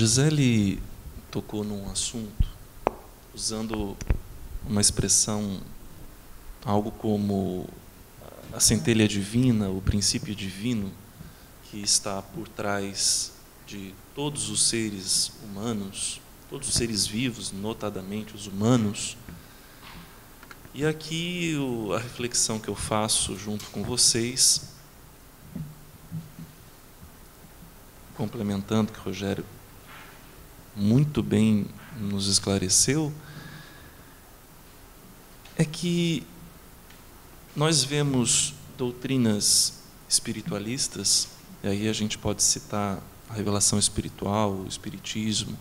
Gisele tocou num assunto usando uma expressão, algo como a centelha divina, o princípio divino que está por trás de todos os seres humanos, todos os seres vivos, notadamente os humanos. E aqui a reflexão que eu faço junto com vocês, complementando o que o Rogério muito bem nos esclareceu, é que nós vemos doutrinas espiritualistas, e aí a gente pode citar a revelação espiritual, o espiritismo,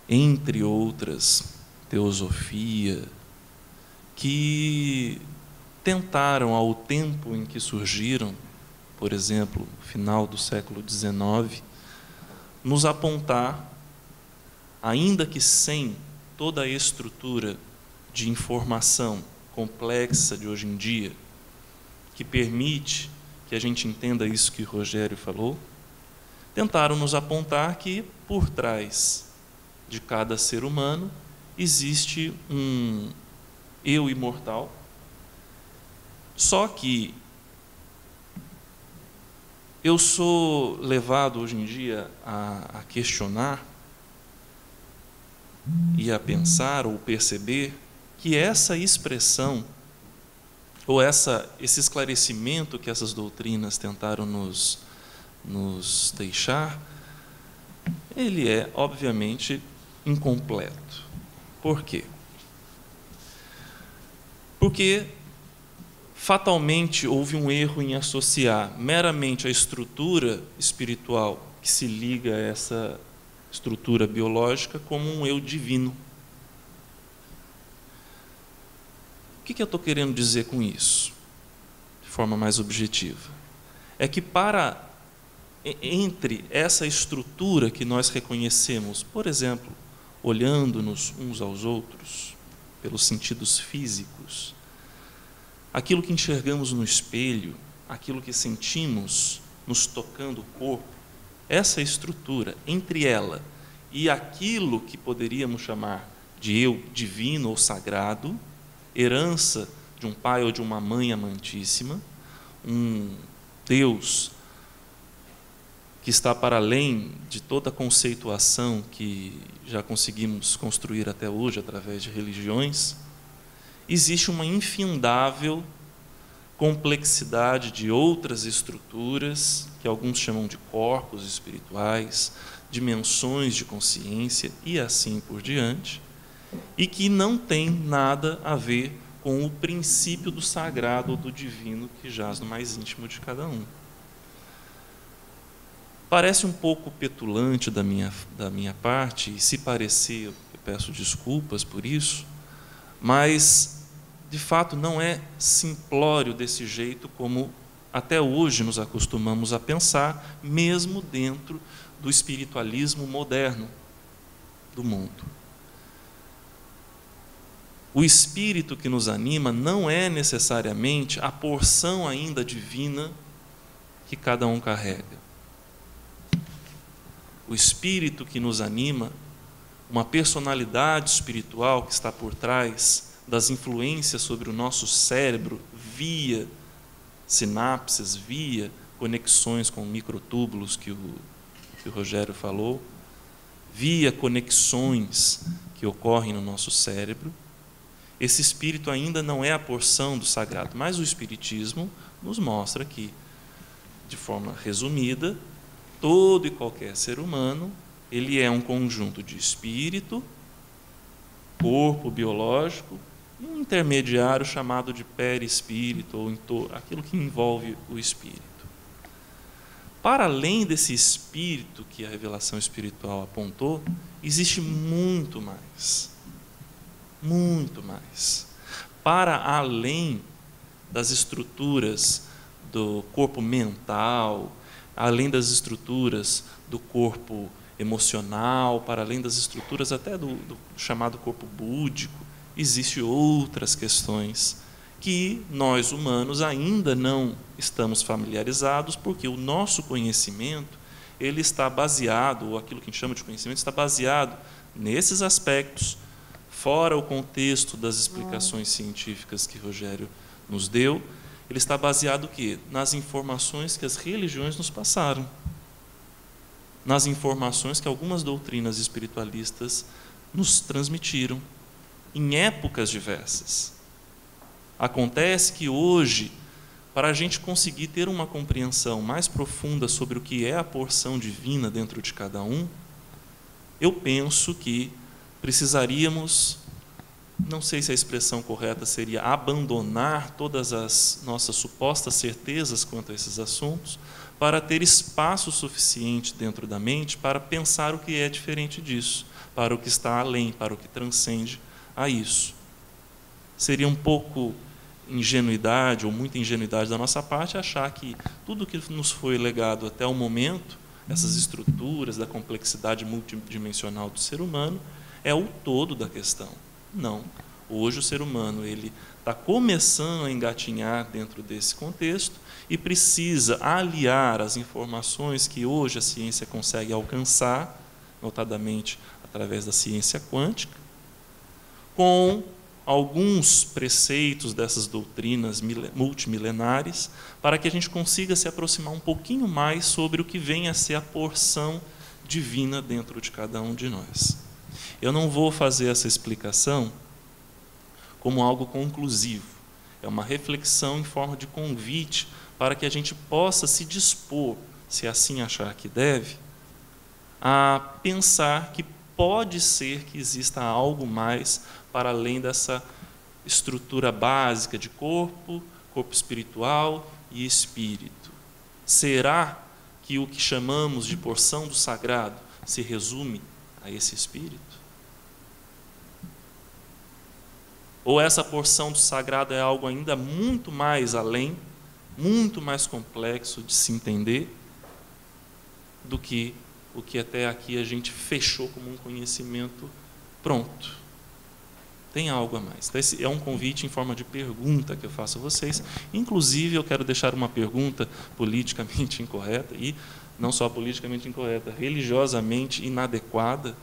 entre outras, teosofia, que tentaram, ao tempo em que surgiram, por exemplo, no final do século XIX, nos apontar, ainda que sem toda a estrutura de informação complexa de hoje em dia, que permite que a gente entenda isso que o Rogério falou, tentaram nos apontar que, por trás de cada ser humano, existe um eu imortal, só que eu sou levado hoje em dia a questionar e a pensar ou perceber que essa expressão ou esse esclarecimento que essas doutrinas tentaram nos deixar, ele é, obviamente, incompleto. Por quê? Porque fatalmente houve um erro em associar meramente a estrutura espiritual que se liga a essa estrutura biológica como um eu divino. O que eu estou querendo dizer com isso, de forma mais objetiva? É que entre essa estrutura que nós reconhecemos, por exemplo, olhando-nos uns aos outros, pelos sentidos físicos, aquilo que enxergamos no espelho, aquilo que sentimos nos tocando o corpo, essa estrutura, entre ela e aquilo que poderíamos chamar de eu divino ou sagrado, herança de um pai ou de uma mãe amantíssima, um Deus que está para além de toda a conceituação que já conseguimos construir até hoje através de religiões, existe uma infindável complexidade de outras estruturas, que alguns chamam de corpos espirituais, dimensões de consciência e assim por diante, e que não tem nada a ver com o princípio do sagrado ou do divino que jaz no mais íntimo de cada um. Parece um pouco petulante da minha parte, e se parecer, eu peço desculpas por isso, mas, de fato, não é simplório desse jeito como até hoje nos acostumamos a pensar, mesmo dentro do espiritualismo moderno do mundo. O espírito que nos anima não é necessariamente a porção ainda divina que cada um carrega. O espírito que nos anima, uma personalidade espiritual que está por trás das influências sobre o nosso cérebro via sinapses, via conexões com microtúbulos que o Rogério falou, via conexões que ocorrem no nosso cérebro. Esse espírito ainda não é a porção do sagrado, mas o espiritismo nos mostra que, de forma resumida, todo e qualquer ser humano, ele é um conjunto de espírito, corpo biológico, e um intermediário chamado de perispírito, ou aquilo que envolve o espírito. Para além desse espírito que a revelação espiritual apontou, existe muito mais. Muito mais. Para além das estruturas do corpo mental, além das estruturas do corpo emocional, para além das estruturas até do chamado corpo búdico, existem outras questões que nós humanos ainda não estamos familiarizados, porque o nosso conhecimento ele está baseado, ou aquilo que a gente chama de conhecimento, está baseado nesses aspectos, fora o contexto das explicações científicas que Rogério nos deu. Ele está baseado o quê? Nas informações que as religiões nos passaram, nas informações que algumas doutrinas espiritualistas nos transmitiram, em épocas diversas. Acontece que hoje, para a gente conseguir ter uma compreensão mais profunda sobre o que é a porção divina dentro de cada um, eu penso que precisaríamos, não sei se a expressão correta seria abandonar todas as nossas supostas certezas quanto a esses assuntos, para ter espaço suficiente dentro da mente para pensar o que é diferente disso, para o que está além, para o que transcende a isso. Seria um pouco ingenuidade, ou muita ingenuidade da nossa parte, achar que tudo que nos foi legado até o momento, essas estruturas da complexidade multidimensional do ser humano, é o todo da questão. Não. Hoje o ser humano ele está começando a engatinhar dentro desse contexto e precisa aliar as informações que hoje a ciência consegue alcançar, notadamente através da ciência quântica, com alguns preceitos dessas doutrinas multimilenares, para que a gente consiga se aproximar um pouquinho mais sobre o que vem a ser a porção divina dentro de cada um de nós. Eu não vou fazer essa explicação como algo conclusivo. É uma reflexão em forma de convite para que a gente possa se dispor, se assim achar que deve, a pensar que pode ser que exista algo mais para além dessa estrutura básica de corpo, corpo espiritual e espírito. Será que o que chamamos de porção do sagrado se resume a esse espírito? Ou essa porção do sagrado é algo ainda muito mais além, muito mais complexo de se entender do que o que até aqui a gente fechou como um conhecimento pronto? Tem algo a mais. Então, esse é um convite em forma de pergunta que eu faço a vocês. Inclusive, eu quero deixar uma pergunta politicamente incorreta, e não só politicamente incorreta, religiosamente inadequada,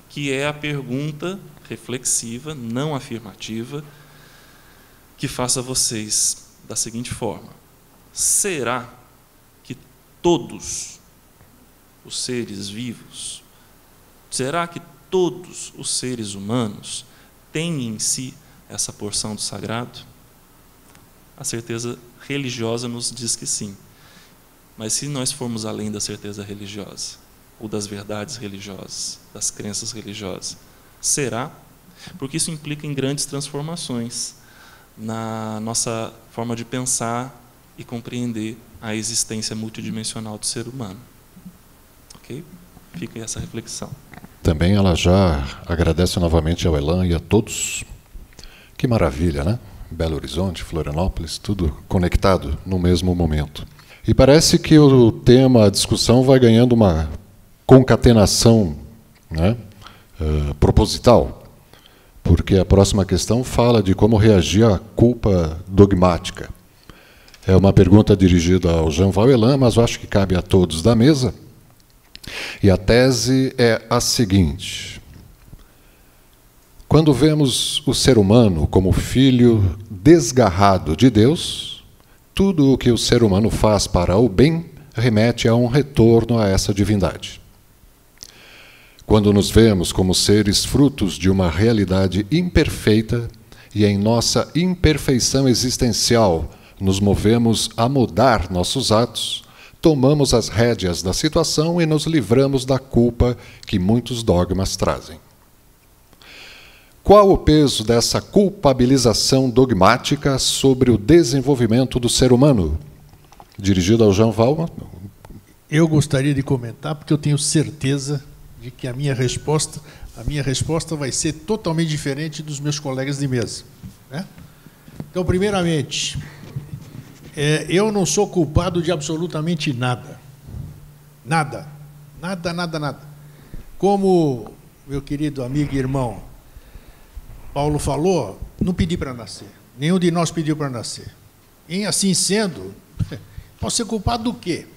que é a pergunta reflexiva, não afirmativa, que faço a vocês da seguinte forma: será que todos os seres vivos, será que todos os seres humanos têm em si essa porção do sagrado? A certeza religiosa nos diz que sim. Mas se nós formos além da certeza religiosa, ou das verdades religiosas, das crenças religiosas, será? Porque isso implica em grandes transformações na nossa forma de pensar e compreender a existência multidimensional do ser humano. Ok? Fica aí essa reflexão. Também ela já agradece novamente ao Elan e a todos. Que maravilha, né? Belo Horizonte, Florianópolis, tudo conectado no mesmo momento. E parece que o tema, a discussão, vai ganhando uma concatenação, né, proposital, porque a próxima questão fala de como reagir à culpa dogmática. É uma pergunta dirigida ao Jean-Val Elan, mas eu acho que cabe a todos da mesa. E a tese é a seguinte: quando vemos o ser humano como filho desgarrado de Deus, tudo o que o ser humano faz para o bem remete a um retorno a essa divindade. Quando nos vemos como seres frutos de uma realidade imperfeita e em nossa imperfeição existencial nos movemos a mudar nossos atos, tomamos as rédeas da situação e nos livramos da culpa que muitos dogmas trazem. Qual o peso dessa culpabilização dogmática sobre o desenvolvimento do ser humano? Dirigido ao Jean-Val. Eu gostaria de comentar, porque eu tenho certeza de que a minha resposta vai ser totalmente diferente dos meus colegas de mesa, né? Então, primeiramente, eu não sou culpado de absolutamente nada. Nada. Nada, nada, nada. Como meu querido amigo e irmão Paulo falou, não pedi para nascer. Nenhum de nós pediu para nascer. E assim sendo, posso ser culpado do quê?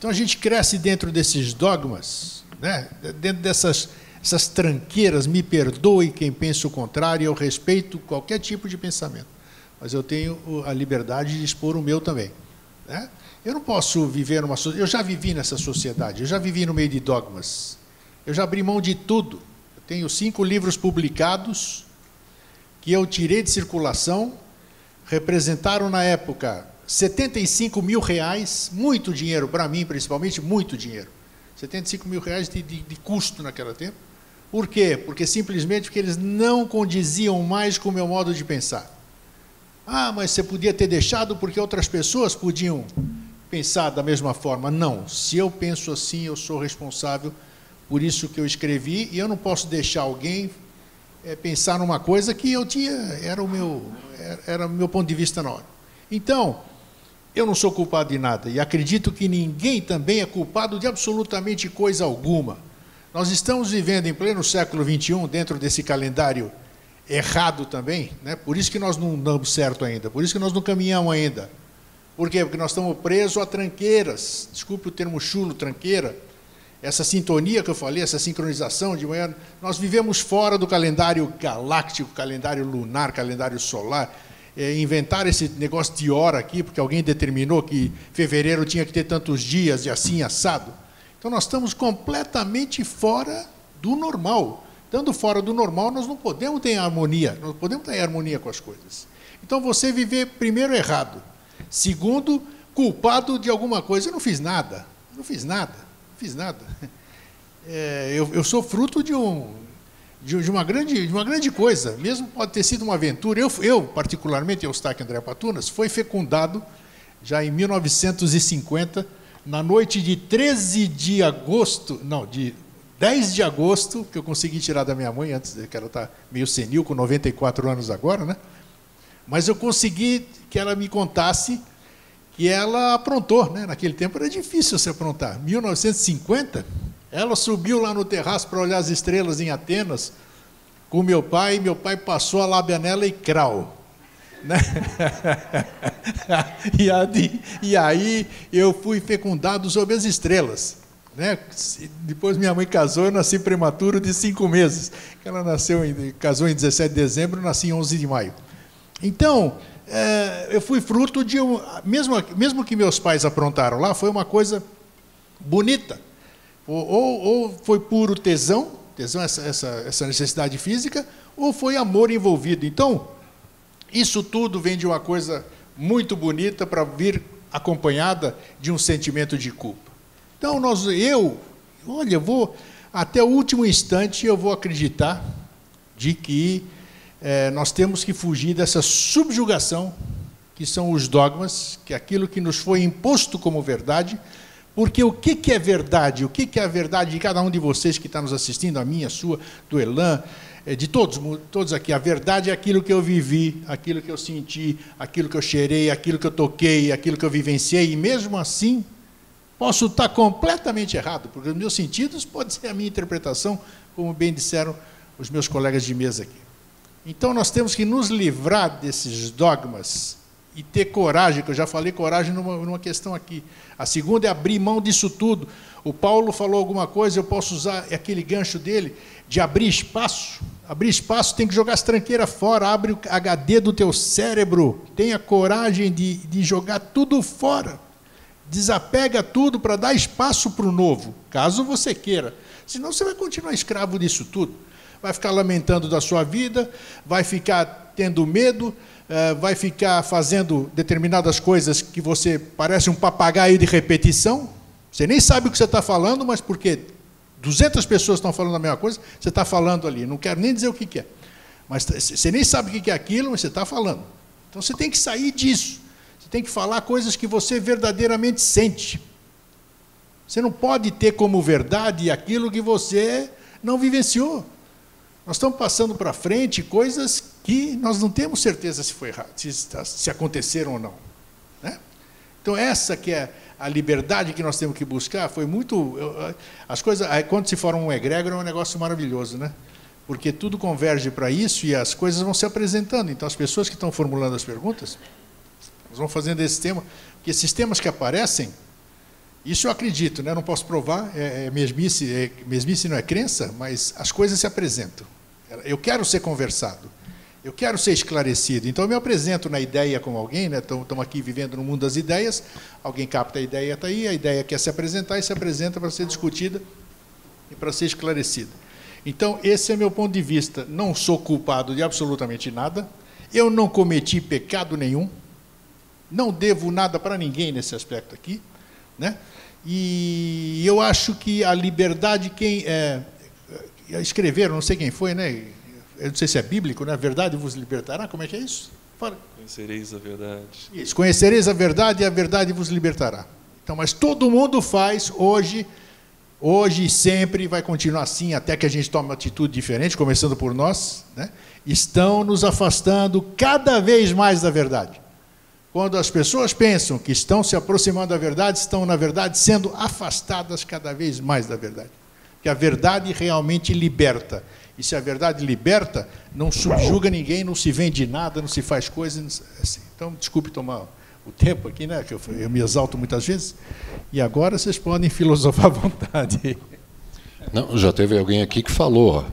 Então a gente cresce dentro desses dogmas, né? Dentro dessas tranqueiras. Me perdoe quem pensa o contrário, eu respeito qualquer tipo de pensamento, mas eu tenho a liberdade de expor o meu também, né? Eu não posso viver numa sociedade. Eu já vivi nessa sociedade, eu já vivi no meio de dogmas, eu já abri mão de tudo. Eu tenho 5 livros publicados que eu tirei de circulação, representaram na época 75 mil reais, muito dinheiro para mim, principalmente, muito dinheiro. 75 mil reais de custo naquele tempo. Por quê? Simplesmente porque eles não condiziam mais com o meu modo de pensar. Ah, mas você podia ter deixado porque outras pessoas podiam pensar da mesma forma. Não, se eu penso assim, eu sou responsável por isso que eu escrevi, e eu não posso deixar alguém pensar numa coisa que eu tinha, era o meu ponto de vista na hora. Então, eu não sou culpado de nada, e acredito que ninguém também é culpado de absolutamente coisa alguma. Nós estamos vivendo em pleno século XXI, dentro desse calendário errado também, né? Por isso que nós não damos certo ainda, por isso que nós não caminhamos ainda. Por quê? Porque nós estamos presos a tranqueiras, desculpe o termo chulo, tranqueira, essa sintonia que eu falei, essa sincronização de manhã, nós vivemos fora do calendário galáctico, calendário lunar, calendário solar. Inventaram esse negócio de hora aqui, porque alguém determinou que fevereiro tinha que ter tantos dias e assim assado. Então nós estamos completamente fora do normal. Estando fora do normal, nós não podemos ter harmonia, não podemos ter harmonia com as coisas. Então você viver, primeiro, errado. Segundo, culpado de alguma coisa. Eu não fiz nada, não fiz nada, não fiz nada. Eu sou fruto de uma grande coisa, mesmo pode ter sido uma aventura. Eu particularmente, Eustáquio André Patunas, foi fecundado já em 1950, na noite de 13 de agosto, não, de 10 de agosto, que eu consegui tirar da minha mãe, antes que ela está meio senil, com 94 anos agora, né? Mas eu consegui que ela me contasse que ela aprontou, né? Naquele tempo era difícil se aprontar. 1950, ela subiu lá no terraço para olhar as estrelas em Atenas com meu pai passou a lábia nela e crau. Né? E aí eu fui fecundado sob as estrelas. Né? Depois minha mãe casou, eu nasci prematuro de 5 meses. Ela casou em 17 de dezembro, eu nasci em 11 de maio. Então, eu fui fruto de mesmo que meus pais aprontaram lá, foi uma coisa bonita. Ou foi puro tesão, essa necessidade física, ou foi amor envolvido. Então, isso tudo vem de uma coisa muito bonita para vir acompanhada de um sentimento de culpa. Então, eu vou, até o último instante, eu vou acreditar de que nós temos que fugir dessa subjugação, que são os dogmas, que é aquilo que nos foi imposto como verdade, porque o que é verdade? O que é a verdade de cada um de vocês que está nos assistindo, a minha, a sua, do Elan, de todos aqui? A verdade é aquilo que eu vivi, aquilo que eu senti, aquilo que eu cheirei, aquilo que eu toquei, aquilo que eu vivenciei, e mesmo assim, posso estar completamente errado, porque os meus sentidos pode ser a minha interpretação, como bem disseram os meus colegas de mesa aqui. Então, nós temos que nos livrar desses dogmas e ter coragem, que eu já falei coragem numa questão aqui. A segunda é abrir mão disso tudo. O Paulo falou alguma coisa, eu posso usar aquele gancho dele, de abrir espaço. Abrir espaço, tem que jogar as tranqueiras fora, abre o HD do teu cérebro, tenha coragem de jogar tudo fora. Desapega tudo para dar espaço para o novo, caso você queira. Senão você vai continuar escravo disso tudo. Vai ficar lamentando da sua vida, vai ficar tendo medo, vai ficar fazendo determinadas coisas que você parece um papagaio de repetição. Você nem sabe o que você está falando, mas porque 200 pessoas estão falando a mesma coisa, você está falando ali. Não quero nem dizer o que é. Mas você nem sabe o que é aquilo, mas você está falando. Então você tem que sair disso. Você tem que falar coisas que você verdadeiramente sente. Você não pode ter como verdade aquilo que você não vivenciou. Nós estamos passando para frente coisas que nós não temos certeza se foi errado, se aconteceram ou não. Né? Então, essa que é a liberdade que nós temos que buscar. Foi muito... As coisas, quando se forma um egrégor, é um negócio maravilhoso, né? Porque tudo converge para isso e as coisas vão se apresentando. Então, as pessoas que estão formulando as perguntas, nós vamos fazendo esse tema, porque esses temas que aparecem, Isso eu acredito, né? Não posso provar, mesmice não é crença, mas as coisas se apresentam. Eu quero ser conversado, eu quero ser esclarecido. Então eu me apresento na ideia com alguém, né? Estamos aqui vivendo no mundo das ideias, alguém capta a ideia, está aí, a ideia quer se apresentar e se apresenta para ser discutida e para ser esclarecida. Então esse é meu ponto de vista. Não sou culpado de absolutamente nada, eu não cometi pecado nenhum, não devo nada para ninguém nesse aspecto aqui, né? E eu acho que a liberdade, escreveram, não sei quem foi, né? Eu não sei se é bíblico, né? A verdade vos libertará. Como é que é isso? Fala. Conhecereis a verdade. Isso, conhecereis a verdade e a verdade vos libertará. Então, mas todo mundo faz hoje e sempre, vai continuar assim, até que a gente tome uma atitude diferente, começando por nós, né? Estão nos afastando cada vez mais da verdade. Quando as pessoas pensam que estão se aproximando da verdade, estão, na verdade, sendo afastadas cada vez mais da verdade. Porque a verdade realmente liberta. E se a verdade liberta, não subjuga ninguém, não se vende nada, não se faz coisas assim. Então, desculpe tomar o tempo aqui, né? Que eu me exalto muitas vezes. E agora vocês podem filosofar à vontade. Não, já teve alguém aqui que falou, ó,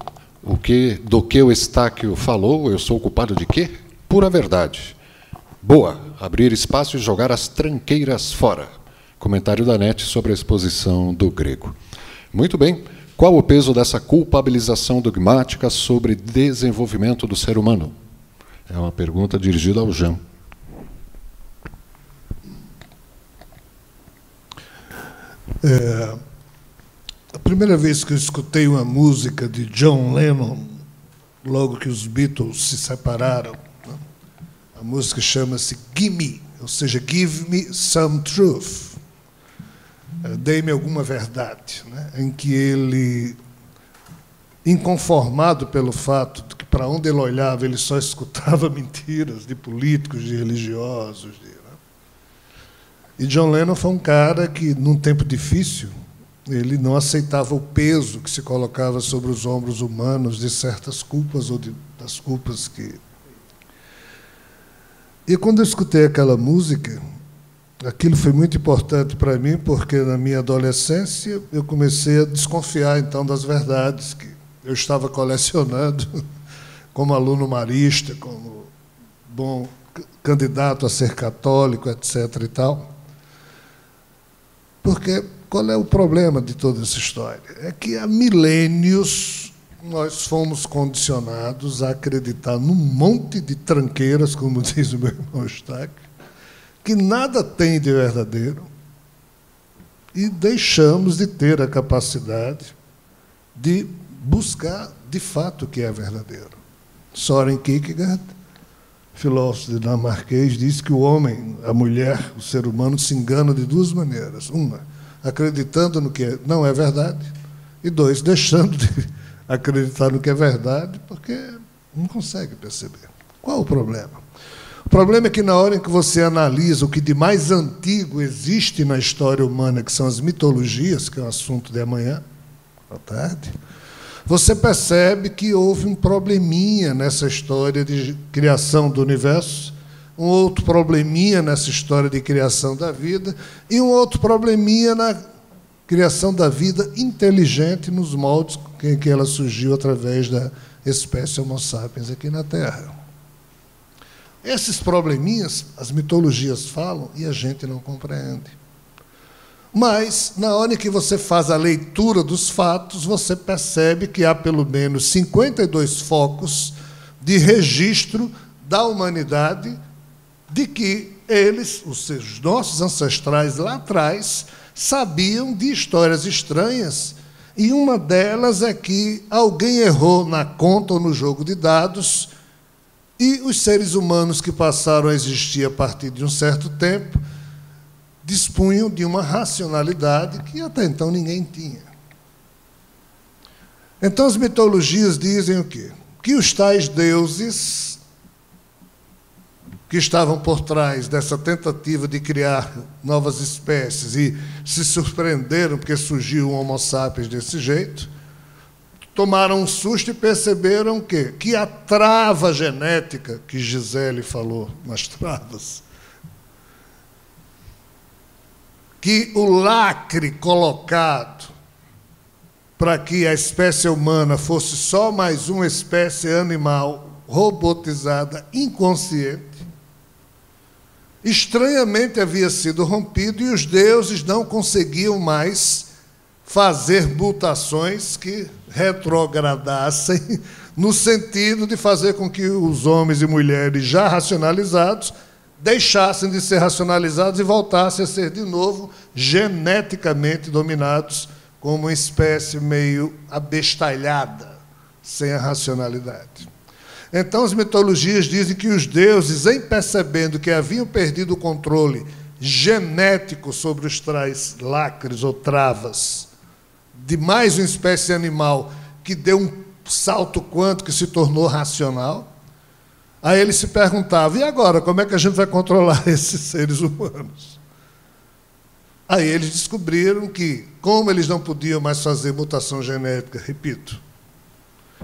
do que o Estáquio falou, eu sou culpado de quê? Pura verdade. Boa, abrir espaço e jogar as tranqueiras fora. Comentário da NET sobre a exposição do grego. Muito bem. Qual o peso dessa culpabilização dogmática sobre desenvolvimento do ser humano? É uma pergunta dirigida ao Jean. A primeira vez que eu escutei uma música de John Lennon, logo que os Beatles se separaram, a música chama-se Gimme, ou seja, Give Me Some Truth. Dei-me alguma verdade, né? Em que ele, inconformado pelo fato de que para onde ele olhava ele só escutava mentiras de políticos, de religiosos. E John Lennon foi um cara que, num tempo difícil, ele não aceitava o peso que se colocava sobre os ombros humanos de certas culpas ou das culpas que... E quando eu escutei aquela música, aquilo foi muito importante para mim, porque na minha adolescência eu comecei a desconfiar então das verdades que eu estava colecionando como aluno marista, como bom candidato a ser católico, etc. e tal. Porque qual é o problema de toda essa história? É que há milênios nós fomos condicionados a acreditar num monte de tranqueiras, como diz o meu irmão Stack, que nada tem de verdadeiro, e deixamos de ter a capacidade de buscar, de fato, o que é verdadeiro. Soren Kierkegaard, filósofo dinamarquês, diz que o homem, a mulher, o ser humano se engana de duas maneiras. Uma, acreditando no que não é verdade, e dois, deixando de acreditar no que é verdade, porque não consegue perceber. Qual o problema? O problema é que, na hora em que você analisa o que de mais antigo existe na história humana, que são as mitologias, que é um assunto de amanhã, à tarde, você percebe que houve um probleminha nessa história de criação do universo, um outro probleminha nessa história de criação da vida, e um outro probleminha na criação da vida inteligente nos moldes em que ela surgiu através da espécie Homo sapiens aqui na Terra. Esses probleminhas, as mitologias falam e a gente não compreende. Mas, na hora em que você faz a leitura dos fatos, você percebe que há pelo menos 52 focos de registro da humanidade de que eles, os nossos ancestrais lá atrás, sabiam de histórias estranhas, e uma delas é que alguém errou na conta ou no jogo de dados, e os seres humanos que passaram a existir a partir de um certo tempo dispunham de uma racionalidade que até então ninguém tinha. Então as mitologias dizem o quê? Que os tais deuses que estavam por trás dessa tentativa de criar novas espécies e se surpreenderam porque surgiu um Homo sapiens desse jeito, tomaram um susto e perceberam que a trava genética que Gisele falou nas travas, que o lacre colocado para que a espécie humana fosse só mais uma espécie animal robotizada, inconsciente, estranhamente havia sido rompido e os deuses não conseguiam mais fazer mutações que retrogradassem no sentido de fazer com que os homens e mulheres já racionalizados deixassem de ser racionalizados e voltassem a ser, de novo, geneticamente dominados como uma espécie meio abestalhada, sem a racionalidade. Então, as mitologias dizem que os deuses, em percebendo que haviam perdido o controle genético sobre os tais lacres ou travas de mais uma espécie animal que deu um salto quântico que se tornou racional, aí eles se perguntavam, e agora, como é que a gente vai controlar esses seres humanos? Aí eles descobriram que, como eles não podiam mais fazer mutação genética, repito,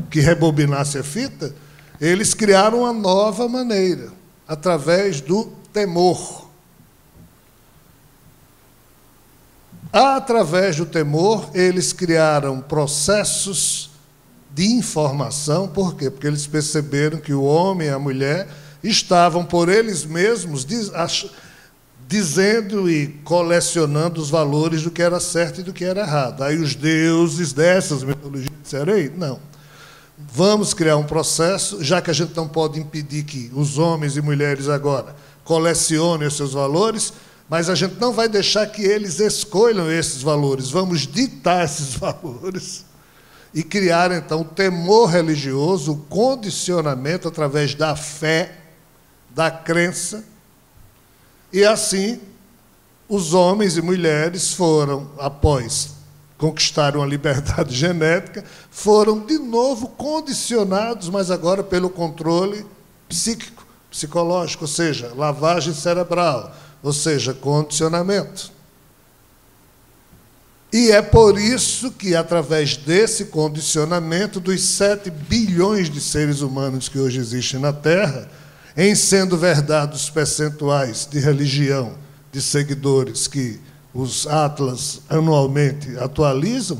que rebobinasse a fita, eles criaram uma nova maneira, através do temor. Através do temor, eles criaram processos de informação. Por quê? Porque eles perceberam que o homem e a mulher estavam, por eles mesmos, dizendo e colecionando os valores do que era certo e do que era errado. Aí os deuses dessas mitologias disseram, ei, não, vamos criar um processo, já que a gente não pode impedir que os homens e mulheres agora colecionem os seus valores, mas a gente não vai deixar que eles escolham esses valores, vamos ditar esses valores e criar, então, o temor religioso, o condicionamento através da fé, da crença. E assim, os homens e mulheres foram, após conquistaram a liberdade genética, foram de novo condicionados, mas agora pelo controle psíquico, psicológico, ou seja, lavagem cerebral, ou seja, condicionamento. E é por isso que, através desse condicionamento, dos 7 bilhões de seres humanos que hoje existem na Terra, em sendo verdade os percentuais de religião, de seguidores que os atlas anualmente atualizam,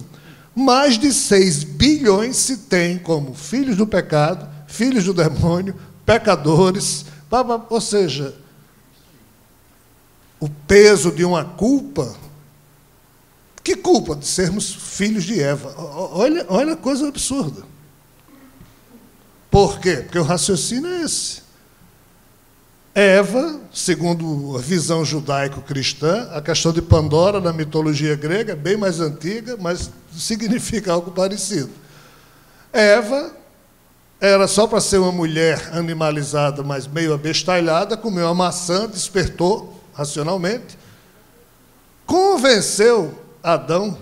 mais de 6 bilhões se tem como filhos do pecado, filhos do demônio, pecadores, ou seja, o peso de uma culpa. Que culpa de sermos filhos de Eva? Olha a coisa absurda. Por quê? Porque o raciocínio é esse. Eva, segundo a visão judaico-cristã, a questão de Pandora na mitologia grega é bem mais antiga, mas significa algo parecido. Eva era só para ser uma mulher animalizada, mas meio abestalhada, comeu a maçã, despertou racionalmente, convenceu Adão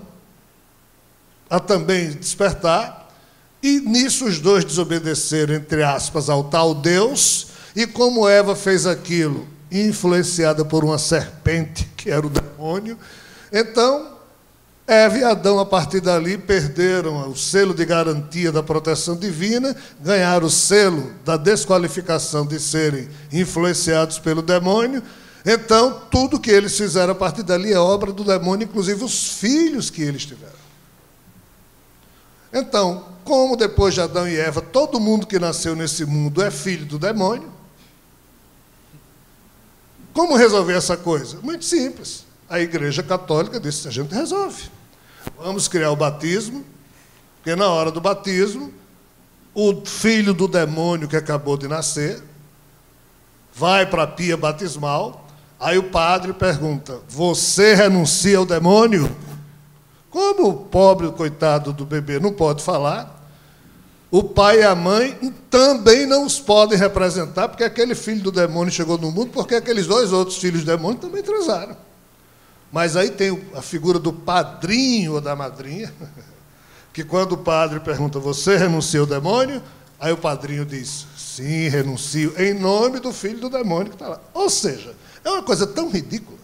a também despertar, e nisso os dois desobedeceram, entre aspas, ao tal Deus. E como Eva fez aquilo, influenciada por uma serpente, que era o demônio, então, Eva e Adão, a partir dali, perderam o selo de garantia da proteção divina, ganharam o selo da desqualificação de serem influenciados pelo demônio. Então, tudo que eles fizeram a partir dali é obra do demônio, inclusive os filhos que eles tiveram. Então, como depois de Adão e Eva, todo mundo que nasceu nesse mundo é filho do demônio, como resolver essa coisa? Muito simples. A Igreja Católica disse, a gente resolve. Vamos criar o batismo, porque na hora do batismo, o filho do demônio que acabou de nascer vai para a pia batismal, aí o padre pergunta, você renuncia ao demônio? Como o pobre, coitado do bebê não pode falar, o pai e a mãe também não os podem representar, porque aquele filho do demônio chegou no mundo, porque aqueles 2 outros filhos do demônio também transaram. Mas aí tem a figura do padrinho ou da madrinha, que quando o padre pergunta, você renuncia ao demônio? Aí o padrinho diz, sim, renuncio, em nome do filho do demônio que está lá. Ou seja, é uma coisa tão ridícula,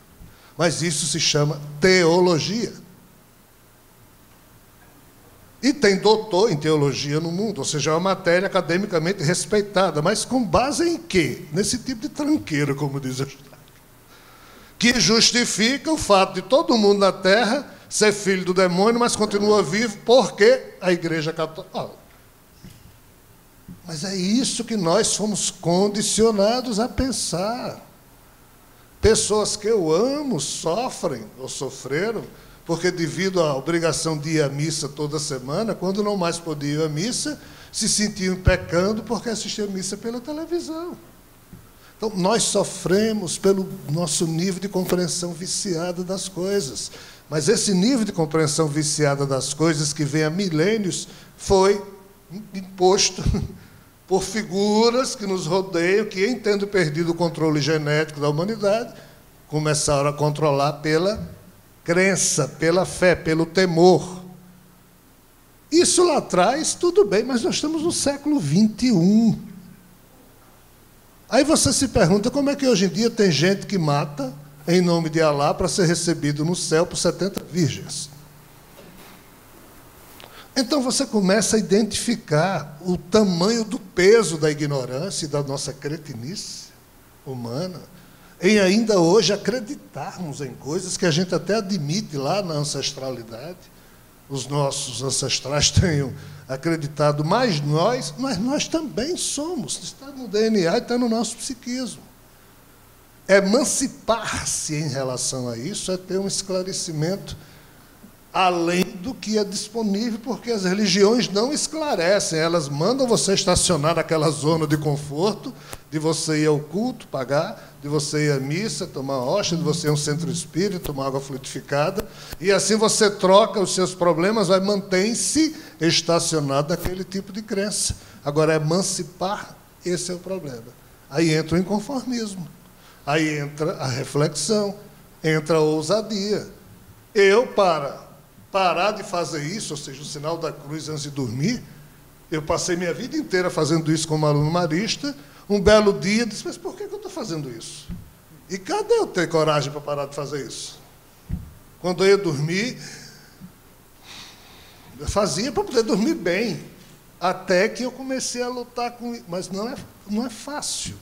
mas isso se chama teologia. E tem doutor em teologia no mundo, ou seja, é uma matéria academicamente respeitada, mas com base em quê? Nesse tipo de tranqueira, como diz a história. que justifica o fato de todo mundo na Terra ser filho do demônio, mas continua vivo porque a Igreja Católica... Mas é isso que nós fomos condicionados a pensar. Pessoas que eu amo sofrem ou sofreram porque, devido à obrigação de ir à missa toda semana, quando não mais podiam ir à missa, se sentiam pecando porque assistiam a missa pela televisão. Então, nós sofremos pelo nosso nível de compreensão viciada das coisas. Mas esse nível de compreensão viciada das coisas, que vem há milênios, foi imposto por figuras que nos rodeiam, que, em tendo perdido o controle genético da humanidade, começaram a controlar pela crença, pela fé, pelo temor. Isso lá atrás, tudo bem, mas nós estamos no século XXI. Aí você se pergunta como é que hoje em dia tem gente que mata em nome de Alá para ser recebido no céu por 70 virgens. Então você começa a identificar o tamanho do peso da ignorância e da nossa cretinice humana, em ainda hoje acreditarmos em coisas que a gente até admite lá na ancestralidade. Os nossos ancestrais tenham acreditado, mas nós também somos. Está no DNA e está no nosso psiquismo. Emancipar-se em relação a isso é ter um esclarecimento além do que é disponível, porque as religiões não esclarecem, elas mandam você estacionar naquela zona de conforto, de você ir ao culto, pagar, de você ir à missa, tomar hóstia, de você ir a um centro espírita, tomar água fluidificada, e assim você troca os seus problemas, vai mantém-se estacionado naquele tipo de crença. Agora, emancipar, esse é o problema. Aí entra o inconformismo, aí entra a reflexão, entra a ousadia. Eu, para parar de fazer isso, ou seja, o sinal da cruz antes de dormir, eu passei minha vida inteira fazendo isso como aluno marista. Um belo dia, disse, mas por que eu estou fazendo isso? E cadê eu ter coragem para parar de fazer isso? Quando eu ia dormir, eu fazia para poder dormir bem, até que eu comecei a lutar com isso. Mas não é fácil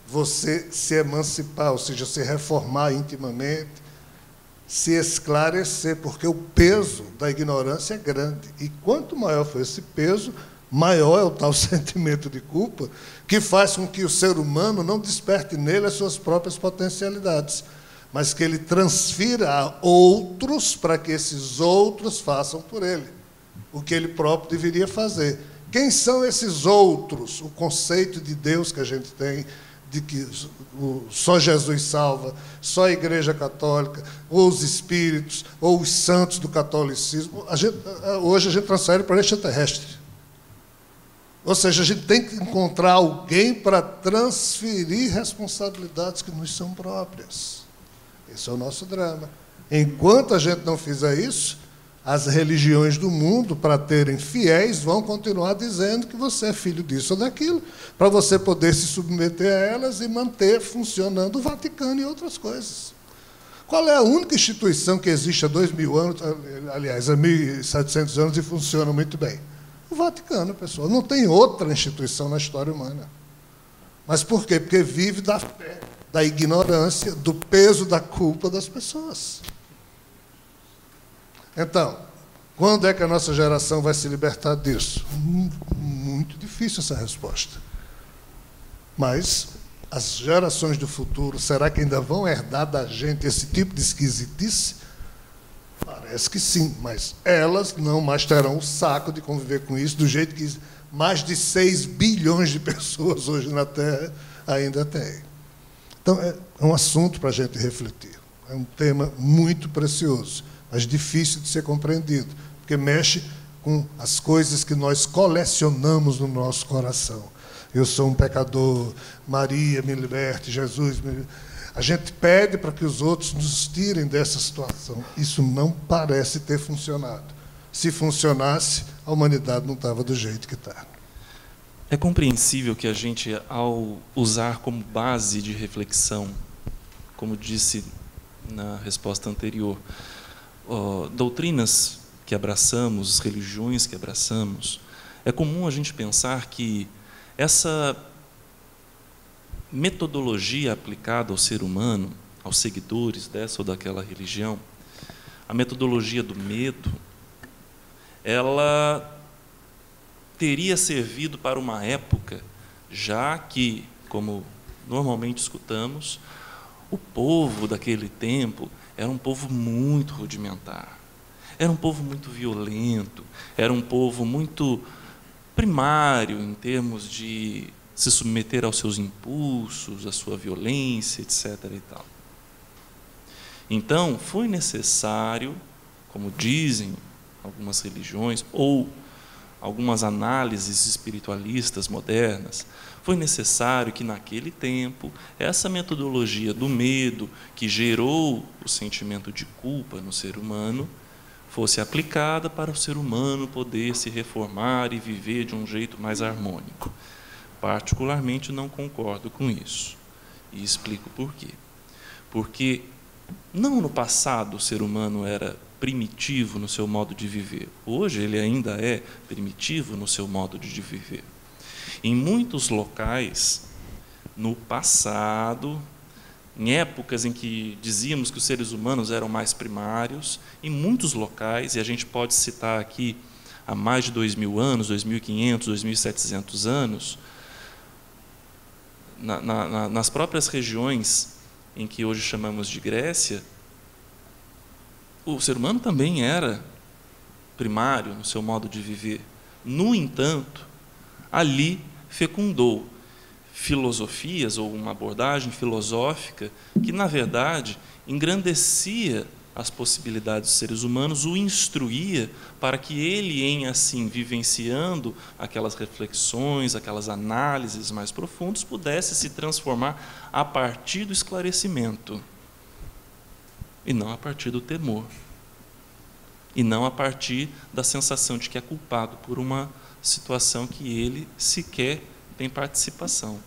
você se emancipar, ou seja, se reformar intimamente, se esclarecer, porque o peso da ignorância é grande. E quanto maior for esse peso, maior é o tal sentimento de culpa, que faz com que o ser humano não desperte nele as suas próprias potencialidades, mas que ele transfira a outros para que esses outros façam por ele o que ele próprio deveria fazer. Quem são esses outros? O conceito de Deus que a gente tem, de que só Jesus salva, só a Igreja Católica, ou os espíritos, ou os santos do catolicismo, hoje a gente transfere para extraterrestre. Ou seja, a gente tem que encontrar alguém para transferir responsabilidades que nos são próprias. Esse é o nosso drama. Enquanto a gente não fizer isso, as religiões do mundo, para terem fiéis, vão continuar dizendo que você é filho disso ou daquilo, para você poder se submeter a elas e manter funcionando o Vaticano e outras coisas. Qual é a única instituição que existe há 2000 anos, aliás, há 1.700 anos e funciona muito bem? O Vaticano, pessoal. Não tem outra instituição na história humana. Mas por quê? Porque vive da fé, da ignorância, do peso da culpa das pessoas. Então, quando é que a nossa geração vai se libertar disso? Muito difícil essa resposta. Mas as gerações do futuro, será que ainda vão herdar da gente esse tipo de esquisitice? Parece que sim, mas elas não mais terão o saco de conviver com isso, do jeito que mais de 6 bilhões de pessoas hoje na Terra ainda têm. Então, é um assunto para a gente refletir. É um tema muito precioso, mas difícil de ser compreendido, porque mexe com as coisas que nós colecionamos no nosso coração. Eu sou um pecador, Maria me liberte, Jesus me liberte. A gente pede para que os outros nos tirem dessa situação. Isso não parece ter funcionado. Se funcionasse, a humanidade não estava do jeito que está. É compreensível que a gente, ao usar como base de reflexão, como disse na resposta anterior, doutrinas que abraçamos, religiões que abraçamos, é comum a gente pensar que essa metodologia aplicada ao ser humano aos seguidores dessa ou daquela religião, a metodologia do medo, ela teria servido para uma época, já que, como normalmente escutamos, o povo daquele tempo era um povo muito rudimentar, era um povo muito violento, era um povo muito primário em termos de se submeter aos seus impulsos, à sua violência, etc. e tal. Então, foi necessário, como dizem algumas religiões, ou algumas análises espiritualistas modernas, foi necessário que, naquele tempo, essa metodologia do medo, que gerou o sentimento de culpa no ser humano, fosse aplicada para o ser humano poder se reformar e viver de um jeito mais harmônico. Particularmente, não concordo com isso. E explico por quê. Porque não no passado o ser humano era primitivo no seu modo de viver. Hoje ele ainda é primitivo no seu modo de viver. Em muitos locais, no passado, em épocas em que dizíamos que os seres humanos eram mais primários, em muitos locais, e a gente pode citar aqui há mais de 2.000 anos, 2.500, 2.700 anos, nas próprias regiões em que hoje chamamos de Grécia, o ser humano também era primário no seu modo de viver. No entanto, ali fecundou filosofias ou uma abordagem filosófica que, na verdade, engrandecia as possibilidades dos seres humanos, o instruía para que ele, em assim vivenciando aquelas reflexões, aquelas análises mais profundas, pudesse se transformar a partir do esclarecimento e não a partir do temor, e não a partir da sensação de que é culpado por uma situação que ele sequer tem participação.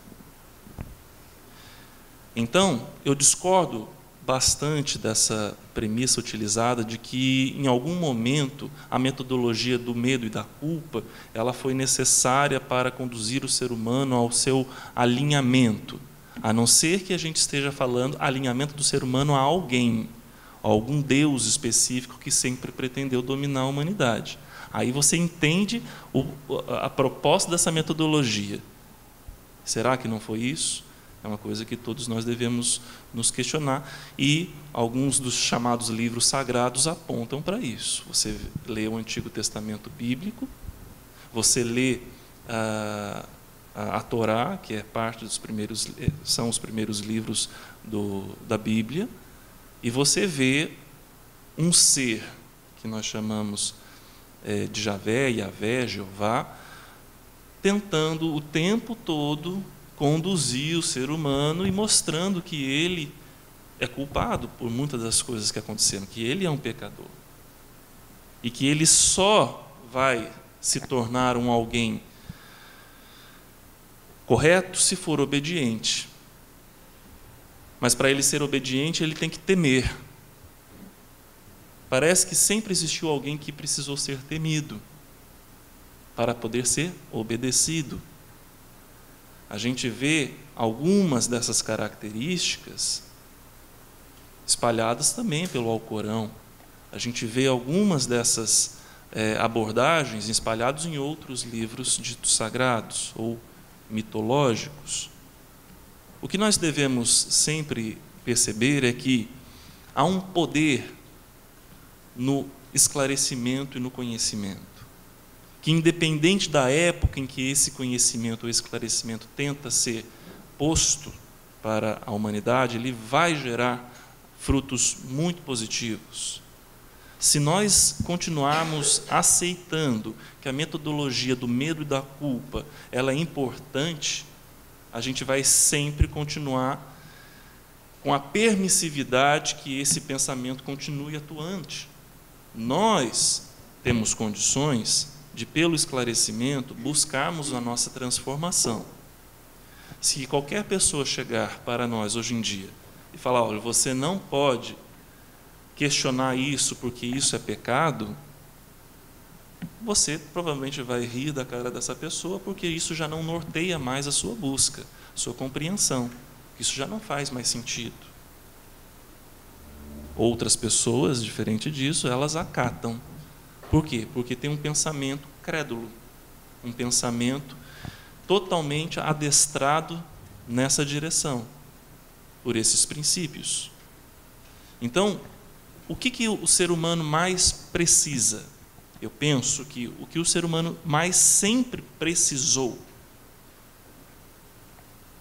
Então, eu discordo bastante dessa premissa utilizada de que, em algum momento, a metodologia do medo e da culpa, ela foi necessária para conduzir o ser humano ao seu alinhamento, a não ser que a gente esteja falando alinhamento do ser humano a alguém, a algum Deus específico que sempre pretendeu dominar a humanidade. Aí você entende a proposta dessa metodologia. Será que não foi isso? É uma coisa que todos nós devemos nos questionar, e alguns dos chamados livros sagrados apontam para isso. Você lê o Antigo Testamento bíblico, você lê a Torá, que é parte dos primeiros, são os primeiros livros da Bíblia, e você vê um ser que nós chamamos de Javé, Yavé, Jeová, tentando o tempo todo conduzir o ser humano e mostrando que ele é culpado por muitas das coisas que aconteceram, que ele é um pecador e que ele só vai se tornar um alguém correto se for obediente. Mas para ele ser obediente, ele tem que temer. Parece que sempre existiu alguém que precisou ser temido para poder ser obedecido. A gente vê algumas dessas características espalhadas também pelo Alcorão. A gente vê algumas dessas abordagens espalhadas em outros livros ditos sagrados ou mitológicos. O que nós devemos sempre perceber é que há um poder no esclarecimento e no conhecimento, que, independente da época em que esse conhecimento ou esclarecimento tenta ser posto para a humanidade, ele vai gerar frutos muito positivos. Se nós continuarmos aceitando que a metodologia do medo e da culpa ela é importante, a gente vai sempre continuar com a permissividade que esse pensamento continue atuante. Nós temos condições de, pelo esclarecimento, buscarmos a nossa transformação. Se qualquer pessoa chegar para nós hoje em dia e falar, olha, você não pode questionar isso porque isso é pecado, você provavelmente vai rir da cara dessa pessoa, porque isso já não norteia mais a sua busca, a sua compreensão. Isso já não faz mais sentido. Outras pessoas, diferente disso, elas acatam. Por quê? Porque tem um pensamento crédulo, um pensamento totalmente adestrado nessa direção, por esses princípios. Então, o que o ser humano mais precisa? Eu penso que o que o ser humano mais sempre precisou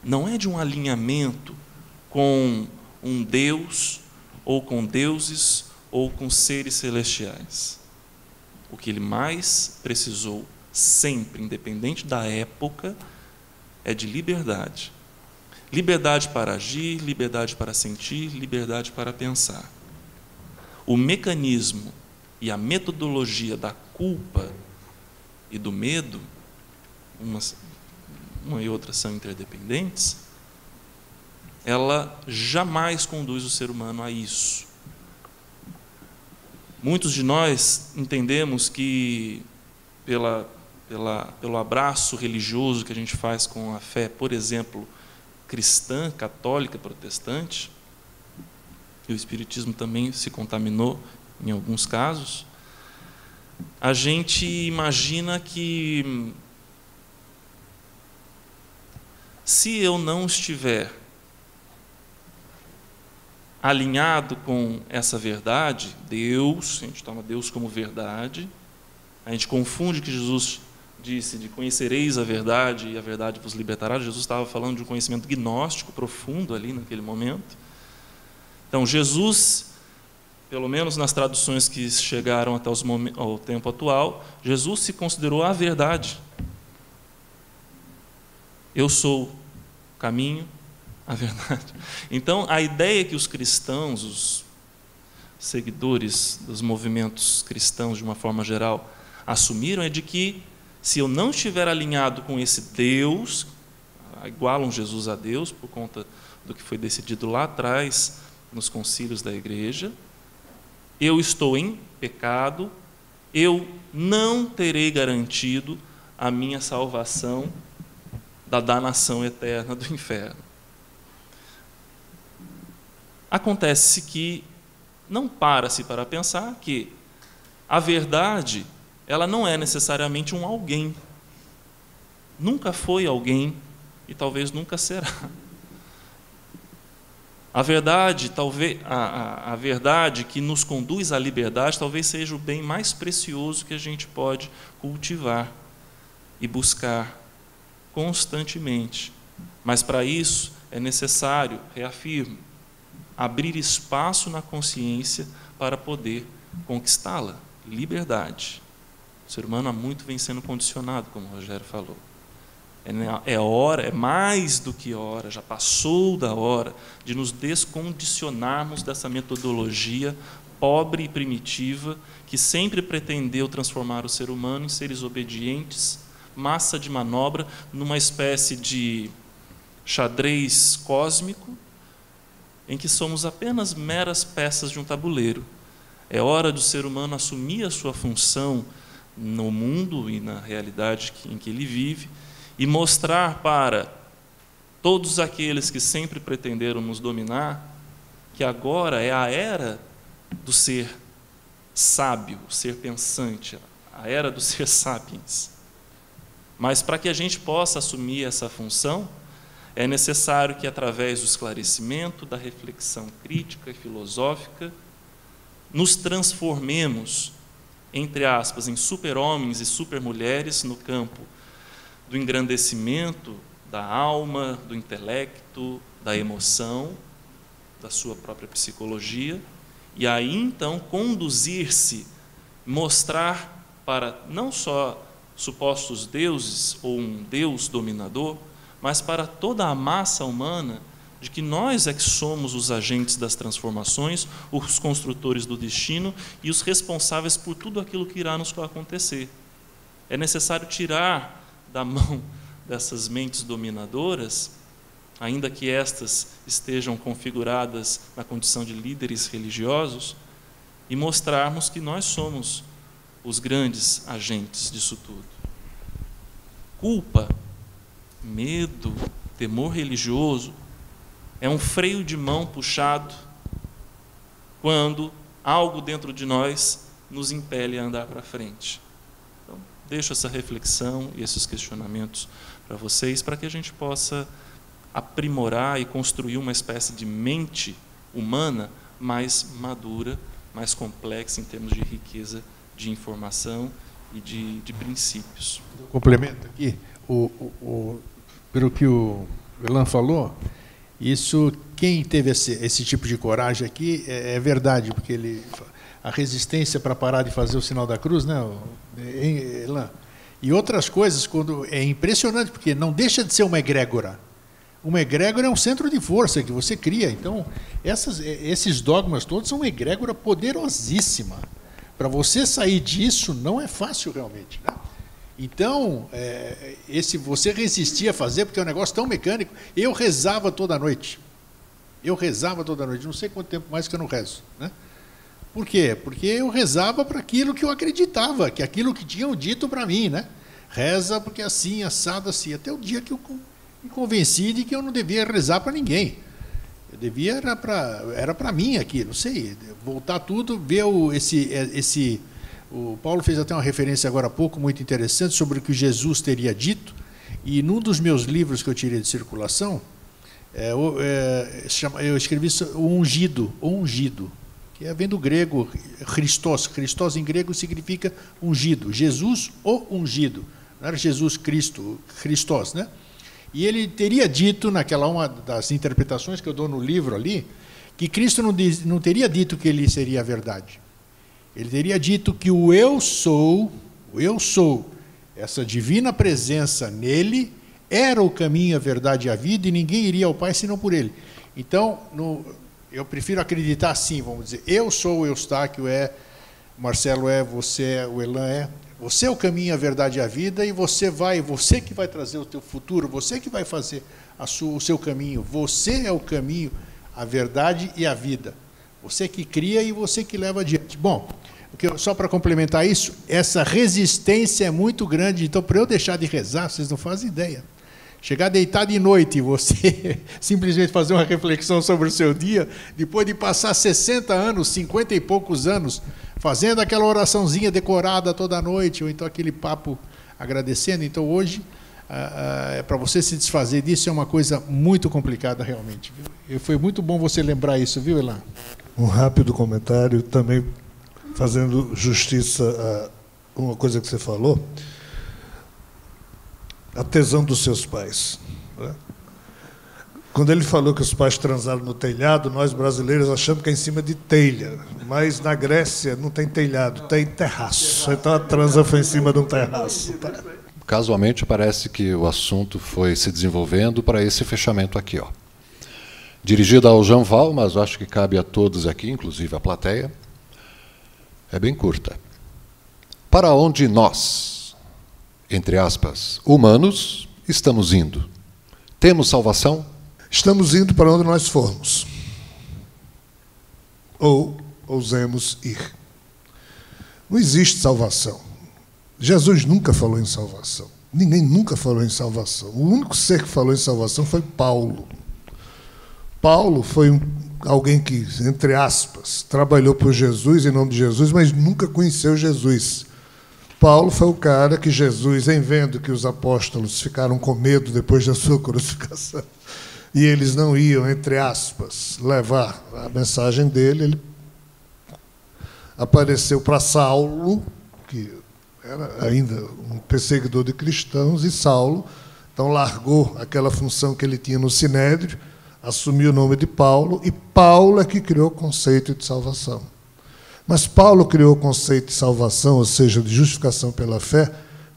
não é de um alinhamento com um Deus, ou com deuses, ou com seres celestiais. O que ele mais precisou, sempre, independente da época, é de liberdade. Liberdade para agir, liberdade para sentir, liberdade para pensar. O mecanismo e a metodologia da culpa e do medo, uma e outra são interdependentes, ela jamais conduz o ser humano a isso. Muitos de nós entendemos que, pelo abraço religioso que a gente faz com a fé, por exemplo, cristã, católica, protestante, e o espiritismo também se contaminou em alguns casos, a gente imagina que se eu não estiver alinhado com essa verdade, Deus, a gente toma Deus como verdade, a gente confunde que Jesus disse de conhecereis a verdade e a verdade vos libertará. Jesus estava falando de um conhecimento gnóstico profundo ali naquele momento. Então Jesus, pelo menos nas traduções que chegaram até ao tempo atual, Jesus se considerou a verdade. Eu sou o caminho, a verdade. Então, a ideia que os cristãos, os seguidores dos movimentos cristãos de uma forma geral, assumiram é de que, se eu não estiver alinhado com esse Deus, igualam Jesus a Deus por conta do que foi decidido lá atrás nos concílios da igreja, eu estou em pecado, eu não terei garantido a minha salvação da danação eterna do inferno. Acontece que não para-se para pensar que a verdade, ela não é necessariamente um alguém. Nunca foi alguém e talvez nunca será. A verdade, talvez, a verdade que nos conduz à liberdade, talvez seja o bem mais precioso que a gente pode cultivar e buscar constantemente. Mas para isso é necessário, reafirmo, abrir espaço na consciência para poder conquistá-la. Liberdade. O ser humano há muito vem sendo condicionado, como o Rogério falou. É hora, é mais do que hora, já passou da hora de nos descondicionarmos dessa metodologia pobre e primitiva que sempre pretendeu transformar o ser humano em seres obedientes, massa de manobra, numa espécie de xadrez cósmico, em que somos apenas meras peças de um tabuleiro. É hora do ser humano assumir a sua função no mundo e na realidade em que ele vive e mostrar para todos aqueles que sempre pretenderam nos dominar que agora é a era do ser sábio, o ser pensante, a era do ser sapiens. Mas para que a gente possa assumir essa função, é necessário que, através do esclarecimento, da reflexão crítica e filosófica, nos transformemos, entre aspas, em super-homens e super-mulheres no campo do engrandecimento da alma, do intelecto, da emoção, da sua própria psicologia, e aí então conduzir-se, mostrar para não só supostos deuses ou um Deus dominador, mas para toda a massa humana, de que nós é que somos os agentes das transformações, os construtores do destino e os responsáveis por tudo aquilo que irá nos acontecer. É necessário tirar da mão dessas mentes dominadoras, ainda que estas estejam configuradas na condição de líderes religiosos, e mostrarmos que nós somos os grandes agentes disso tudo. Culpa, medo, temor religioso é um freio de mão puxado quando algo dentro de nós nos impele a andar para frente. Então, deixo essa reflexão e esses questionamentos para vocês, para que a gente possa aprimorar e construir uma espécie de mente humana mais madura, mais complexa em termos de riqueza de informação e de princípios. Eu complemento aqui, pelo que o Elan falou, isso, quem teve esse tipo de coragem aqui, é verdade, porque a resistência para parar de fazer o sinal da cruz, né, Elan? E outras coisas, quando é impressionante, porque não deixa de ser uma egrégora. Uma egrégora é um centro de força que você cria. Então, esses dogmas todos são uma egrégora poderosíssima. Para você sair disso, não é fácil realmente, né? Então, você resistir a fazer, porque é um negócio tão mecânico. Eu rezava toda noite. Não sei quanto tempo mais que eu não rezo, né? Por quê? Porque eu rezava para aquilo que eu acreditava, que aquilo que tinham dito para mim, né? Reza porque assim, assado, assim. Até o dia que eu me convenci de que eu não devia rezar para ninguém. Eu devia, era para mim aqui, não sei, voltar tudo, ver o Paulo fez até uma referência agora há pouco, muito interessante, sobre o que Jesus teria dito, e num dos meus livros que eu tirei de circulação, eu escrevi o ungido, que vem do grego Christos. Christos em grego significa ungido. Jesus, o ungido. Não era Jesus Cristo, Christos, né? E ele teria dito, naquela uma das interpretações que eu dou no livro ali, que Cristo não teria dito que ele seria a verdade. Ele teria dito que o eu sou, essa divina presença nele, era o caminho, a verdade e a vida, e ninguém iria ao Pai senão por ele. Então, eu prefiro acreditar assim, vamos dizer, eu sou o Eustáquio, o Marcelo você o Elan você é o caminho, a verdade e a vida, e você que vai trazer o teu futuro, você que vai fazer o seu caminho, você é o caminho, a verdade e a vida. Você que cria e você que leva adiante. Bom, só para complementar isso, essa resistência é muito grande, então para eu deixar de rezar, vocês não fazem ideia. Chegar deitado de noite e você simplesmente fazer uma reflexão sobre o seu dia, depois de passar 60 anos, 50 e poucos anos, fazendo aquela oraçãozinha decorada toda noite, ou então aquele papo agradecendo. Então, hoje, para você se desfazer disso, é uma coisa muito complicada, realmente. Viu? E foi muito bom você lembrar isso, viu, Elan? Um rápido comentário, também fazendo justiça a uma coisa que você falou. A tesão dos seus pais, né? Quando ele falou que os pais transaram no telhado, nós brasileiros achamos que é em cima de telha, mas na Grécia não tem telhado, tem terraço. Então a transa foi em cima de um terraço. Tá? Casualmente parece que o assunto foi se desenvolvendo para esse fechamento aqui, ó. Dirigida ao Jean Val, mas acho que cabe a todos aqui, inclusive a plateia. É bem curta. Para onde nós, entre aspas, humanos, estamos indo? Temos salvação? Estamos indo para onde nós formos. Ou ousemos ir. Não existe salvação. Jesus nunca falou em salvação. Ninguém nunca falou em salvação. O único ser que falou em salvação foi Paulo. Paulo foi alguém que, entre aspas, trabalhou por Jesus, em nome de Jesus, mas nunca conheceu Jesus. Paulo foi o cara que Jesus, em vendo que os apóstolos ficaram com medo depois da sua crucificação, e eles não iam, entre aspas, levar a mensagem dele, ele apareceu para Saulo, que era ainda um perseguidor de cristãos, e Saulo, então, largou aquela função que ele tinha no Sinédrio, assumiu o nome de Paulo, e Paulo é que criou o conceito de salvação. Mas Paulo criou o conceito de salvação, ou seja, de justificação pela fé,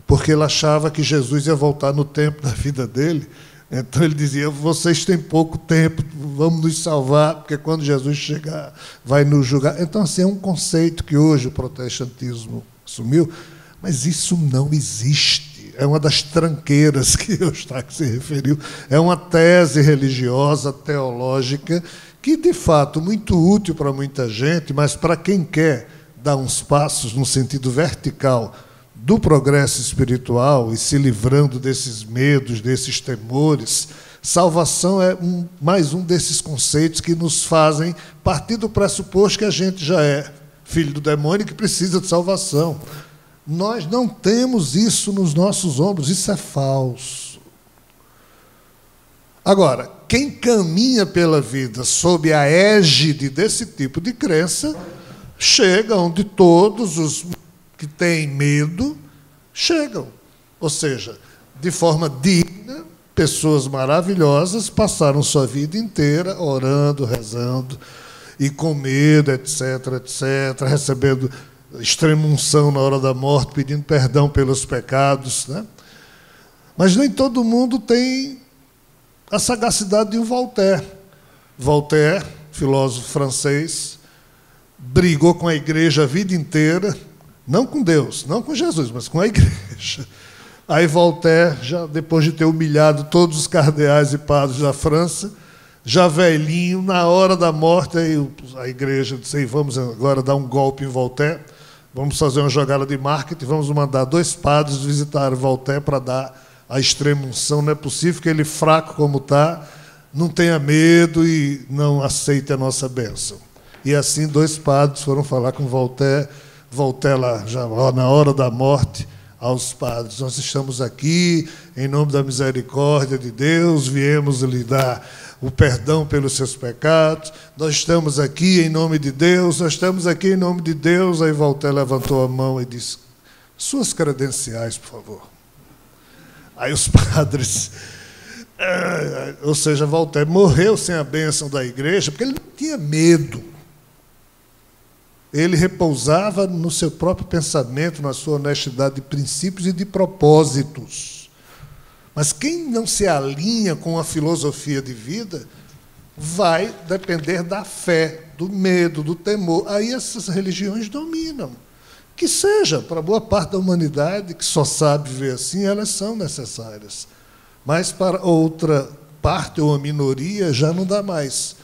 porque ele achava que Jesus ia voltar no tempo da vida dele. Então ele dizia, vocês têm pouco tempo, vamos nos salvar, porque quando Jesus chegar, vai nos julgar. Então, assim, é um conceito que hoje o protestantismo assumiu, mas isso não existe. É uma das tranqueiras que Eustáquio se referiu. É uma tese religiosa, teológica, que, de fato, muito útil para muita gente, mas para quem quer dar uns passos no sentido vertical do progresso espiritual e se livrando desses medos, desses temores, Salvação é mais um desses conceitos que nos fazem partir do pressuposto que a gente já é filho do demônio e que precisa de salvação. Nós não temos isso nos nossos ombros, isso é falso. Agora, quem caminha pela vida sob a égide desse tipo de crença, chega onde todos os que têm medo chegam. Ou seja, de forma digna, pessoas maravilhosas passaram sua vida inteira orando, rezando, e com medo, etc., etc., recebendo extrema-unção na hora da morte, pedindo perdão pelos pecados, né? Mas nem todo mundo tem a sagacidade de um Voltaire. Voltaire, filósofo francês, brigou com a igreja a vida inteira, não com Deus, não com Jesus, mas com a igreja. Aí Voltaire, já depois de ter humilhado todos os cardeais e padres da França, já velhinho, na hora da morte, aí a igreja disse: vamos agora dar um golpe em Voltaire, vamos fazer uma jogada de marketing, vamos mandar 2 padres visitar Voltaire para dar a extrema-unção. Não é possível que ele, fraco como está, não tenha medo e não aceite a nossa bênção. E assim 2 padres foram falar com Voltaire. Voltaire, lá, já na hora da morte, aos padres: nós estamos aqui em nome da misericórdia de Deus, viemos lhe dar o perdão pelos seus pecados, nós estamos aqui em nome de Deus, nós estamos aqui em nome de Deus. Aí Voltaire levantou a mão e disse: suas credenciais, por favor. Aí os padres... ou seja, Voltaire morreu sem a bênção da igreja, porque ele não tinha medo. Ele repousava no seu próprio pensamento, na sua honestidade de princípios e de propósitos. Mas quem não se alinha com a filosofia de vida vai depender da fé, do medo, do temor. Aí essas religiões dominam. Que seja, para boa parte da humanidade, que só sabe viver assim, elas são necessárias. Mas para outra parte ou a minoria já não dá mais.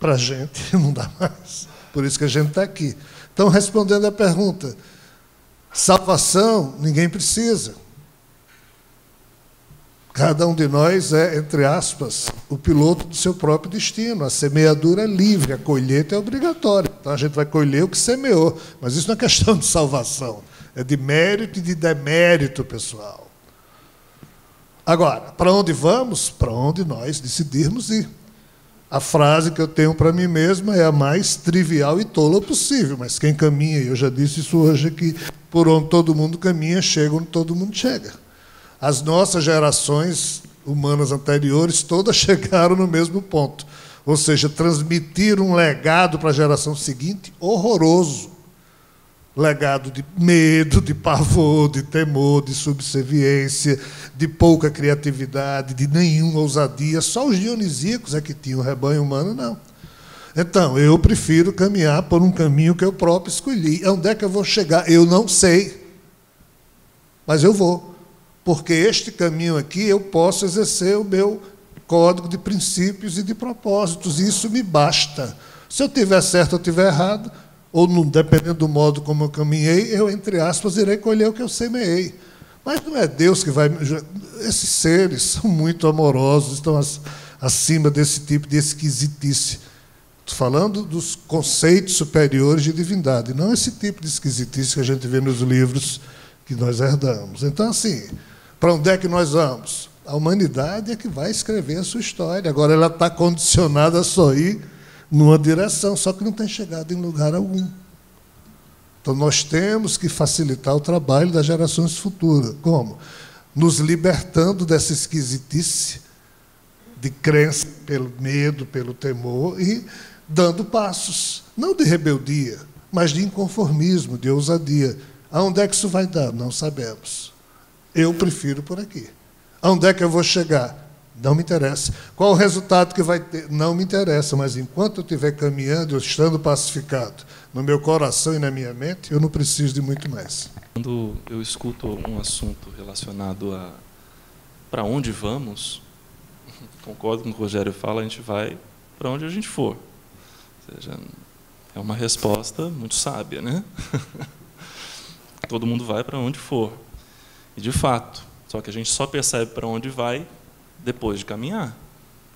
Para a gente não dá mais. Por isso que a gente está aqui. Então, respondendo à pergunta, salvação ninguém precisa. Cada um de nós é, entre aspas, o piloto do seu próprio destino. A semeadura é livre, a colheita é obrigatória. Então, a gente vai colher o que semeou. Mas isso não é questão de salvação. É de mérito e de demérito, pessoal. Agora, para onde vamos? Para onde nós decidirmos ir. A frase que eu tenho para mim mesma é a mais trivial e tola possível, mas quem caminha, eu já disse isso hoje aqui, por onde todo mundo caminha, chega onde todo mundo chega. As nossas gerações humanas anteriores todas chegaram no mesmo ponto, ou seja, transmitir um legado para a geração seguinte horroroso. Legado de medo, de pavor, de temor, de subserviência, de pouca criatividade, de nenhuma ousadia. Só os dionisíacos é que tinham rebanho humano, não. Então, eu prefiro caminhar por um caminho que eu próprio escolhi. Onde é que eu vou chegar? Eu não sei. Mas eu vou. Porque este caminho aqui eu posso exercer o meu código de princípios e de propósitos. E isso me basta. Se eu tiver certo ou tiver errado, ou não, dependendo do modo como eu caminhei, eu, entre aspas, irei colher o que eu semeei. Mas não é Deus que vai... Esses seres são muito amorosos, estão acima desse tipo de esquisitice. Estou falando dos conceitos superiores de divindade, não esse tipo de esquisitice que a gente vê nos livros que nós herdamos. Então, assim, para onde é que nós vamos? A humanidade é que vai escrever a sua história. Agora, ela está condicionada a só ir numa direção, só que não tem chegado em lugar algum. Então, nós temos que facilitar o trabalho das gerações futuras. Como? Nos libertando dessa esquisitice de crença pelo medo, pelo temor, e dando passos, não de rebeldia, mas de inconformismo, de ousadia. Aonde é que isso vai dar? Não sabemos. Eu prefiro por aqui. Aonde é que eu vou chegar? Não me interessa. Qual o resultado que vai ter? Não me interessa, mas enquanto eu estiver caminhando, eu estando pacificado no meu coração e na minha mente, eu não preciso de muito mais. Quando eu escuto um assunto relacionado a para onde vamos, concordo com o que o Rogério fala, a gente vai para onde a gente for. Ou seja, é uma resposta muito sábia, né? Todo mundo vai para onde for. E, de fato, só que a gente só percebe para onde vai depois de caminhar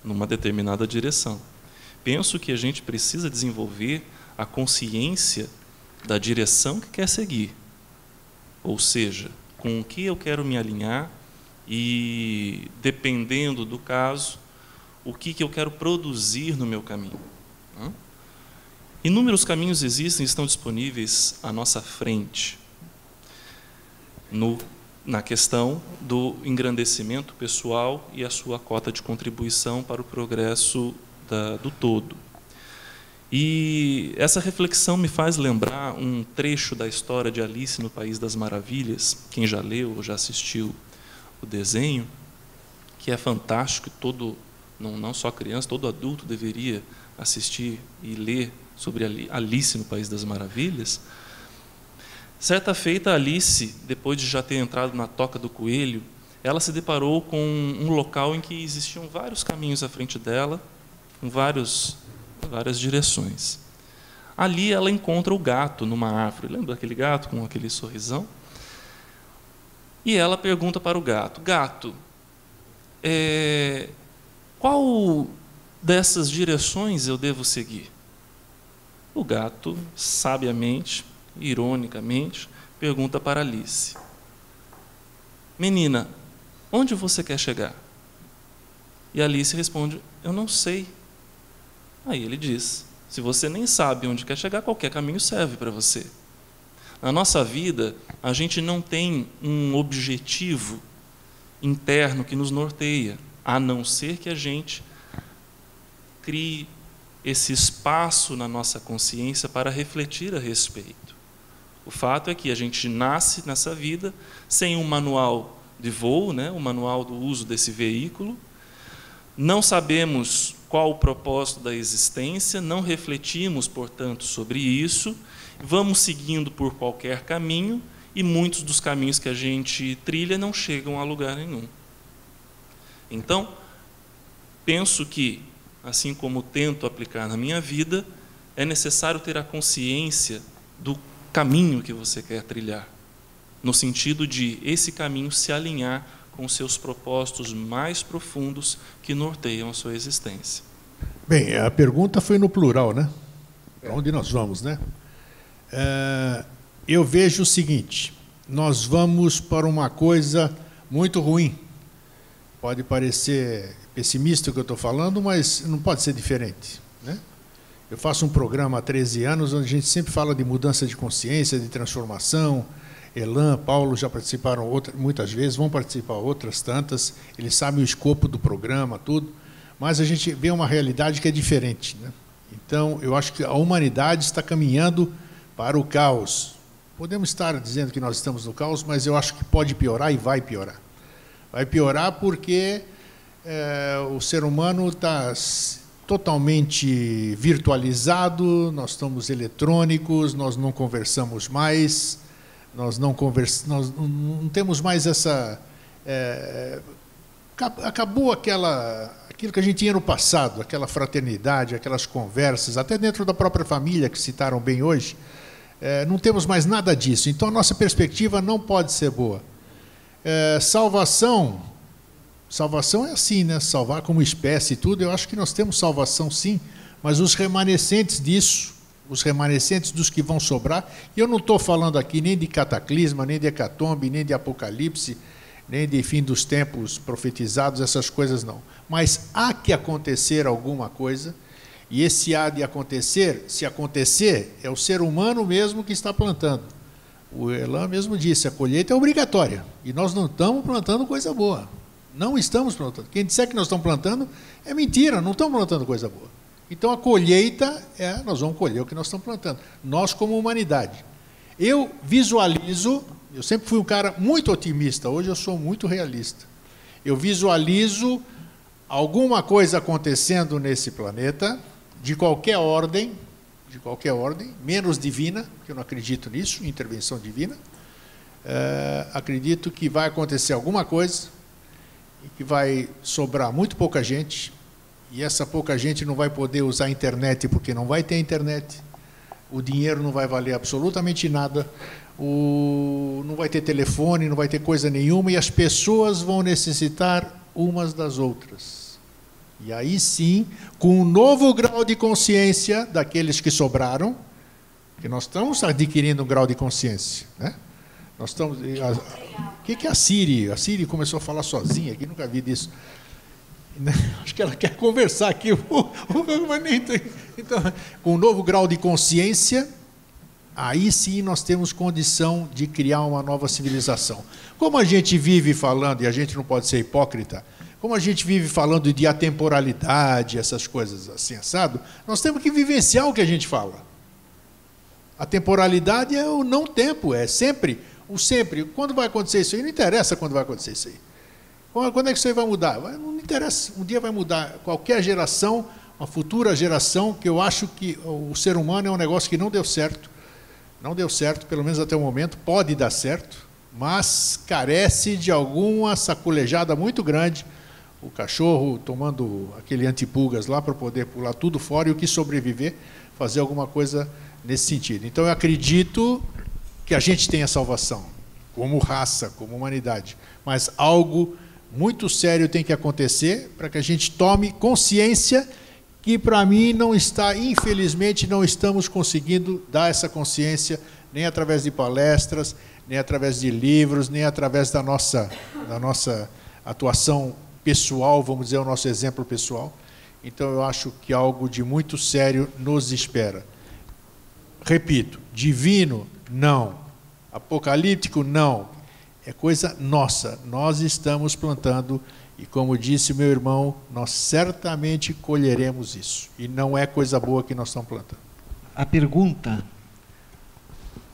numa determinada direção. Penso que a gente precisa desenvolver a consciência da direção que quer seguir, ou seja, com o que eu quero me alinhar e, dependendo do caso, o que eu quero produzir no meu caminho. Inúmeros caminhos existem e estão disponíveis à nossa frente na questão do engrandecimento pessoal e a sua cota de contribuição para o progresso do todo. E essa reflexão me faz lembrar um trecho da história de Alice no País das Maravilhas. Quem já leu ou já assistiu o desenho, que é fantástico, não só criança, todo adulto deveria assistir e ler sobre Alice no País das Maravilhas. Certa feita, Alice, depois de já ter entrado na toca do coelho, ela se deparou com um local em que existiam vários caminhos à frente dela, com várias direções. Ali ela encontra o gato numa árvore. Lembra daquele gato com aquele sorrisão? E ela pergunta para o gato: gato, qual dessas direções eu devo seguir? O gato, sabiamente, ironicamente, pergunta para Alice: menina, onde você quer chegar? E Alice responde: eu não sei. Aí ele diz: se você nem sabe onde quer chegar, qualquer caminho serve para você. Na nossa vida, a gente não tem um objetivo interno que nos norteia, a não ser que a gente crie esse espaço na nossa consciência para refletir a respeito. O fato é que a gente nasce nessa vida sem um manual de voo, o manual do uso desse veículo, não sabemos qual o propósito da existência, não refletimos, portanto, sobre isso, vamos seguindo por qualquer caminho e muitos dos caminhos que a gente trilha não chegam a lugar nenhum. Então, penso que, assim como tento aplicar na minha vida, é necessário ter a consciência do caminho que você quer trilhar, no sentido de esse caminho se alinhar com os seus propósitos mais profundos que norteiam a sua existência. Bem, a pergunta foi no plural, né? Para onde nós vamos, né? Eu vejo o seguinte: nós vamos para uma coisa muito ruim. Pode parecer pessimista o que eu estou falando, mas não pode ser diferente, né? Eu faço um programa há 13 anos onde a gente sempre fala de mudança de consciência, de transformação. Elan, Paulo já participaram muitas vezes, vão participar outras tantas, eles sabem o escopo do programa, tudo, mas a gente vê uma realidade que é diferente, né? Então, eu acho que a humanidade está caminhando para o caos. Podemos estar dizendo que nós estamos no caos, mas eu acho que pode piorar e vai piorar. Vai piorar porque o ser humano está totalmente virtualizado, nós estamos eletrônicos, nós não conversamos mais, nós não temos mais essa... acabou aquilo que a gente tinha no passado, aquela fraternidade, aquelas conversas, até dentro da própria família, que citaram bem hoje, não temos mais nada disso. Então, a nossa perspectiva não pode ser boa. Salvação é assim, né? Salvar como espécie e tudo, eu acho que nós temos salvação sim, mas os remanescentes disso, os remanescentes dos que vão sobrar, e eu não estou falando aqui nem de cataclisma, nem de hecatombe, nem de apocalipse, nem de fim dos tempos profetizados, essas coisas não. Mas há que acontecer alguma coisa, e esse há de acontecer, se acontecer, é o ser humano mesmo que está plantando. O Elan mesmo disse, a colheita é obrigatória, e nós não estamos plantando coisa boa. Não estamos plantando. Quem disser que nós estamos plantando é mentira, não estamos plantando coisa boa. Então, a colheita nós vamos colher o que nós estamos plantando. Nós, como humanidade. Eu visualizo, eu sempre fui um cara muito otimista, hoje eu sou muito realista. Eu visualizo alguma coisa acontecendo nesse planeta, de qualquer ordem, menos divina, porque eu não acredito nisso, intervenção divina. Acredito que vai acontecer alguma coisa, e que vai sobrar muito pouca gente, e essa pouca gente não vai poder usar a internet porque não vai ter internet, o dinheiro não vai valer absolutamente nada, não vai ter telefone, não vai ter coisa nenhuma, e as pessoas vão necessitar umas das outras. E aí sim, com um novo grau de consciência daqueles que sobraram, que nós estamos adquirindo um grau de consciência, né? Nós estamos. O que é a Siri? A Siri começou a falar sozinha aqui, nunca vi disso. Acho que ela quer conversar aqui, mas nem tem. Então, com um novo grau de consciência, aí sim nós temos condição de criar uma nova civilização. Como a gente vive falando, e a gente não pode ser hipócrita, como a gente vive falando de atemporalidade, essas coisas assim, assado, nós temos que vivenciar o que a gente fala. A temporalidade é o não tempo, é sempre, o sempre. Quando vai acontecer isso aí? Não interessa quando vai acontecer isso aí. Quando é que isso aí vai mudar? Não interessa, um dia vai mudar. Qualquer geração, uma futura geração, que eu acho que o ser humano é um negócio que não deu certo. Não deu certo, pelo menos até o momento, pode dar certo, mas carece de alguma sacolejada muito grande. O cachorro tomando aquele antipulgas lá para poder pular tudo fora e o que sobreviver, fazer alguma coisa nesse sentido. Então, eu acredito que a gente tem a salvação, como raça, como humanidade, mas algo muito sério tem que acontecer para que a gente tome consciência que, para mim, não está, infelizmente, não estamos conseguindo dar essa consciência, nem através de palestras, nem através de livros, nem através da nossa atuação pessoal, vamos dizer, o nosso exemplo pessoal. Então, eu acho que algo de muito sério nos espera. Repito, divino, não. Apocalíptico, não. É coisa nossa. Nós estamos plantando e, como disse meu irmão, nós certamente colheremos isso. E não é coisa boa que nós estamos plantando. A pergunta: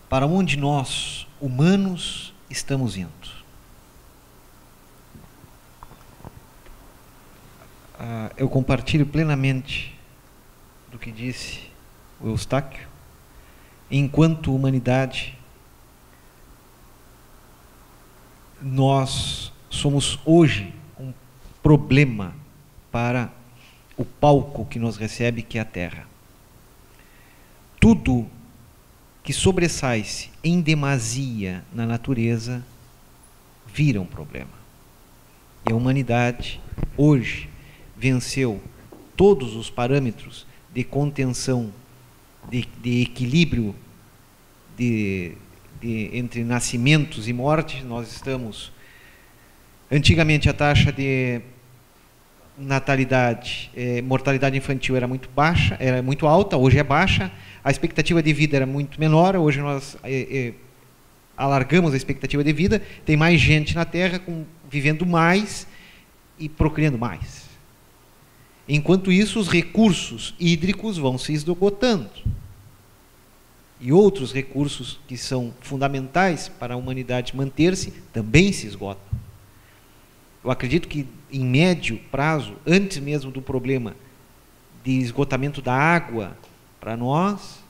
para onde nós, humanos, estamos indo? Eu compartilho plenamente do que disse o Eustáquio. Enquanto humanidade, nós somos hoje um problema para o palco que nos recebe, que é a Terra. Tudo que sobressai-se em demasia na natureza vira um problema. E a humanidade hoje venceu todos os parâmetros de contenção, de equilíbrio entre nascimentos e mortes. Nós estamos... Antigamente a taxa de natalidade, mortalidade infantil era muito baixa, era muito alta, hoje é baixa. A expectativa de vida era muito menor, hoje nós alargamos a expectativa de vida, tem mais gente na Terra vivendo mais e procriando mais. Enquanto isso, os recursos hídricos vão se esgotando. E outros recursos que são fundamentais para a humanidade manter-se também se esgotam. Eu acredito que, em médio prazo, antes mesmo do problema de esgotamento da água para nós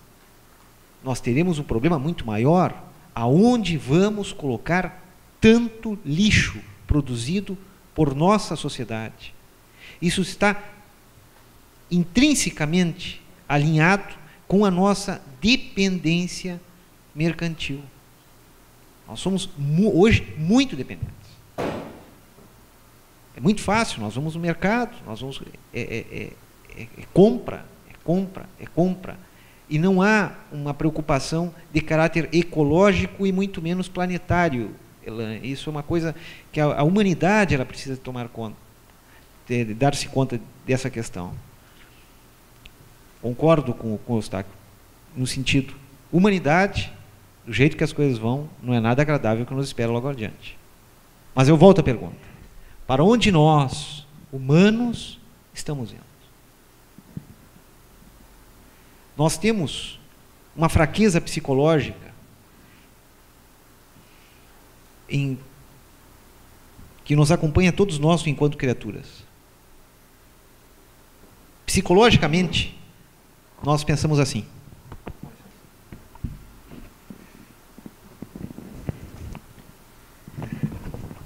teremos um problema muito maior. Aonde vamos colocar tanto lixo produzido por nossa sociedade? Isso está intrinsecamente alinhado com a nossa dependência mercantil. Nós somos hoje muito dependentes. É muito fácil, nós vamos no mercado, nós vamos compra. E não há uma preocupação de caráter ecológico e muito menos planetário. Isso é uma coisa que a humanidade ela precisa tomar conta, dar-se conta dessa questão. Concordo com o Eustáquio, no sentido, humanidade, do jeito que as coisas vão, não é nada agradável que nos espera logo adiante. Mas eu volto à pergunta: para onde nós, humanos, estamos indo? Nós temos uma fraqueza psicológica que nos acompanha todos nós enquanto criaturas. Psicologicamente, nós pensamos assim: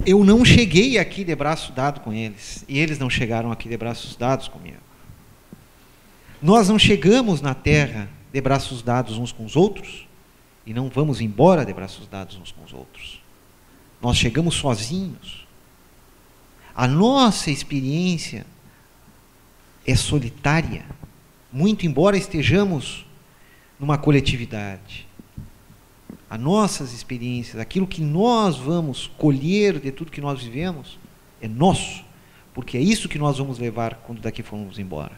eu não cheguei aqui de braço dado com eles, e eles não chegaram aqui de braços dados comigo. Nós não chegamos na Terra de braços dados uns com os outros, e não vamos embora de braços dados uns com os outros. Nós chegamos sozinhos. A nossa experiência é solitária, muito embora estejamos numa coletividade. As nossas experiências, aquilo que nós vamos colher de tudo que nós vivemos, é nosso, porque é isso que nós vamos levar quando daqui formos embora.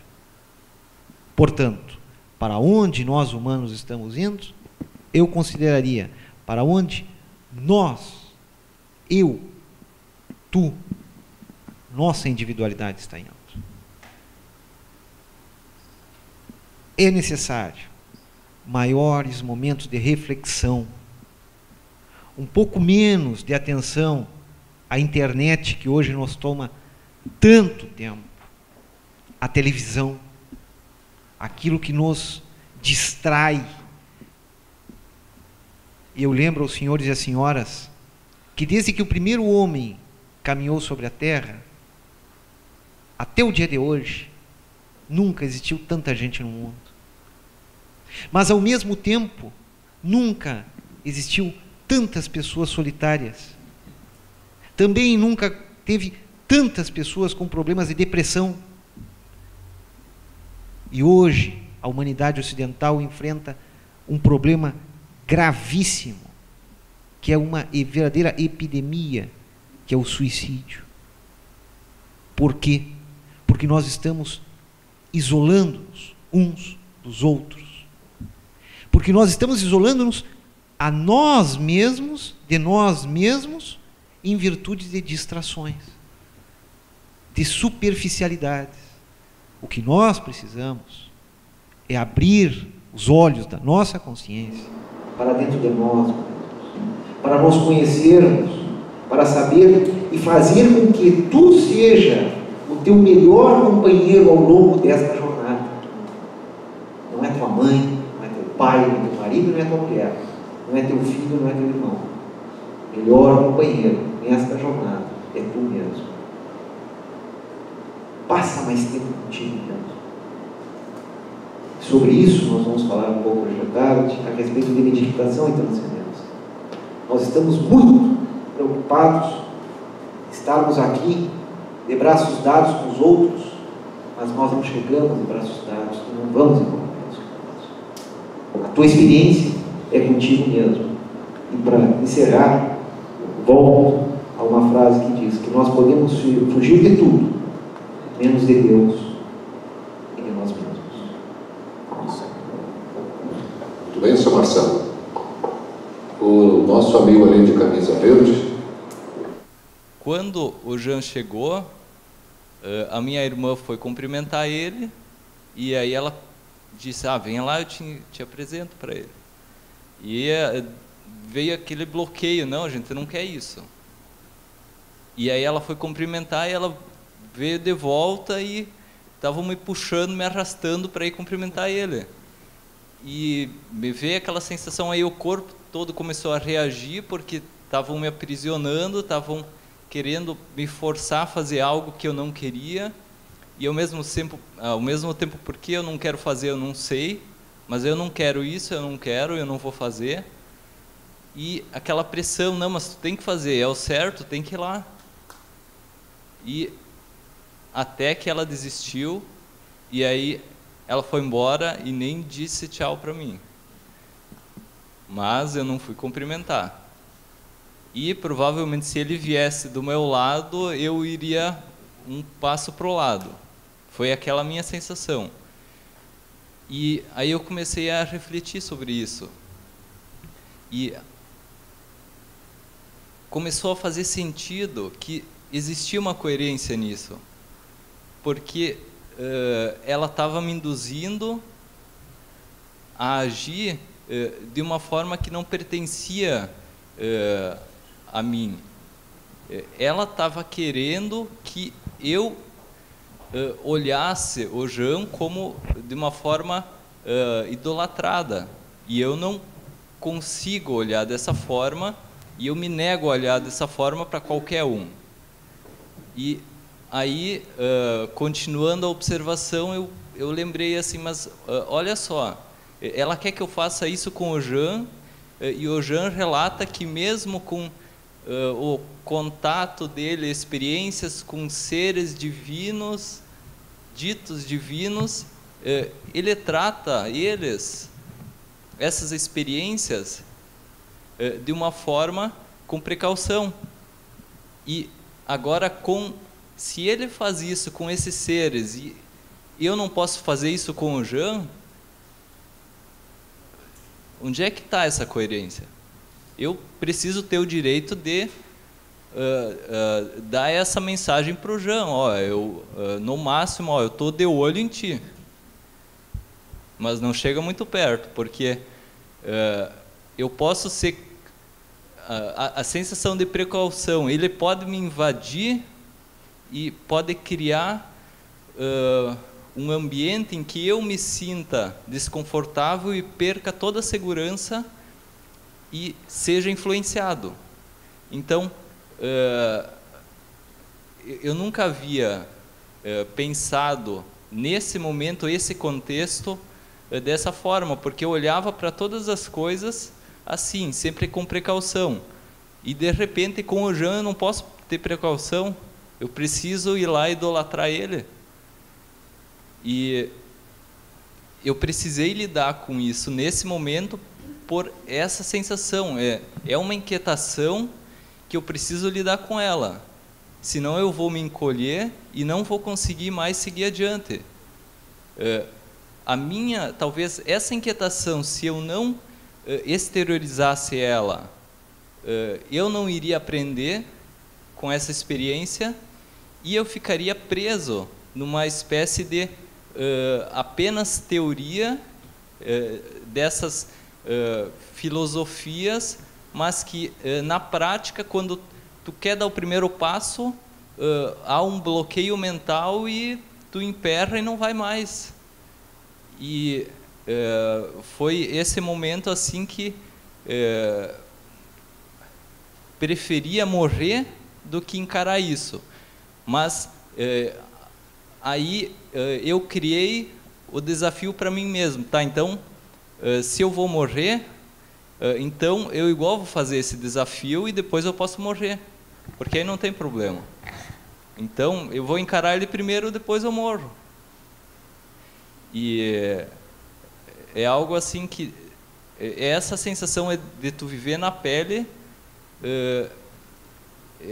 Portanto, para onde nós humanos estamos indo, eu consideraria para onde nós, eu, tu, nossa individualidade está indo. É necessário maiores momentos de reflexão, um pouco menos de atenção à internet, que hoje nos toma tanto tempo, à televisão, aquilo que nos distrai. Eu lembro aos senhores e às senhoras que desde que o primeiro homem caminhou sobre a terra, até o dia de hoje, nunca existiu tanta gente no mundo. Mas, ao mesmo tempo, nunca existiu tantas pessoas solitárias. Também nunca teve tantas pessoas com problemas de depressão. E hoje, a humanidade ocidental enfrenta um problema gravíssimo, que é uma verdadeira epidemia, que é o suicídio. Por quê? Porque nós estamos isolando-nos uns dos outros. Porque nós estamos isolando-nos a nós mesmos, de nós mesmos, em virtude de distrações, de superficialidades. O que nós precisamos é abrir os olhos da nossa consciência para dentro de nós mesmos, para nos conhecermos, para saber e fazer com que tu seja o teu melhor companheiro ao longo desta jornada. Não é tua mãe, não é teu pai, não é teu marido, não é tua mulher, não é teu filho, não é teu irmão. O melhor companheiro nesta jornada é tu mesmo. Passa mais tempo contigo mesmo. Sobre isso nós vamos falar um pouco hoje à tarde, a respeito de meditação e transcendência. Nós estamos muito preocupados em estarmos aqui de braços dados com os outros, mas nós não chegamos de braços dados e não vamos encontrar braços dados. A tua experiência é contigo mesmo. E para encerrar, volto a uma frase que diz que nós podemos fugir de tudo, menos de Deus e de nós mesmos. Muito bem, Sr. Marcelo. O nosso amigo ali de camisa verde. Quando o Jean chegou, a minha irmã foi cumprimentar ele, e aí ela disse, vem lá, eu te apresento para ele. E veio aquele bloqueio, não, a gente não quer isso. E aí ela foi cumprimentar, e ela veio de volta e estava me puxando, me arrastando para ir cumprimentar ele. E me veio aquela sensação, aí o corpo todo começou a reagir, porque estavam me aprisionando, estavam querendo me forçar a fazer algo que eu não queria, e ao mesmo tempo porque eu não quero fazer, eu não sei, mas eu não quero isso, eu não vou fazer. E aquela pressão, não, mas tu tem que fazer, é o certo, tem que ir lá. E até que ela desistiu, e aí ela foi embora e nem disse tchau para mim. Mas eu não fui cumprimentar. E provavelmente se ele viesse do meu lado, eu iria um passo para o lado. Foi aquela minha sensação. E aí eu comecei a refletir sobre isso. E começou a fazer sentido que existia uma coerência nisso. Porque ela estava me induzindo a agir de uma forma que não pertencia a mim. Ela estava querendo que eu olhasse o Jean como de uma forma idolatrada, e eu não consigo olhar dessa forma, e eu me nego a olhar dessa forma para qualquer um. E aí, continuando a observação, eu lembrei assim, mas olha só, ela quer que eu faça isso com o Jean, e o Jean relata que mesmo com o contato dele, experiências com seres divinos, ditos divinos, ele trata essas experiências, de uma forma com precaução. E agora, se ele faz isso com esses seres e eu não posso fazer isso com o Jean, onde é que está essa coerência? Eu preciso ter o direito de dar essa mensagem para o Jean. No máximo, eu estou de olho em ti, mas não chega muito perto, porque eu posso ser... A sensação de precaução, ele pode me invadir e pode criar um ambiente em que eu me sinta desconfortável e perca toda a segurança e seja influenciado. Então, eu nunca havia pensado nesse momento, esse contexto, dessa forma, porque eu olhava para todas as coisas assim, sempre com precaução. E de repente, com o Jean, eu não posso ter precaução, eu preciso ir lá e idolatrar ele. E eu precisei lidar com isso nesse momento por essa sensação. É uma inquietação que eu preciso lidar com ela. Senão eu vou me encolher e não vou conseguir mais seguir adiante. Talvez essa inquietação, se eu não exteriorizasse ela, eu não iria aprender com essa experiência e eu ficaria preso numa espécie de apenas teoria dessas filosofias, mas que na prática, quando tu quer dar o primeiro passo, há um bloqueio mental e tu emperra e não vai mais. E foi esse momento assim que preferia morrer do que encarar isso. Mas aí eu criei o desafio para mim mesmo, tá? Então, se eu vou morrer, então eu igual vou fazer esse desafio e depois eu posso morrer, porque aí não tem problema. Então eu vou encarar ele primeiro, depois eu morro. E é algo assim que essa sensação de tu viver na pele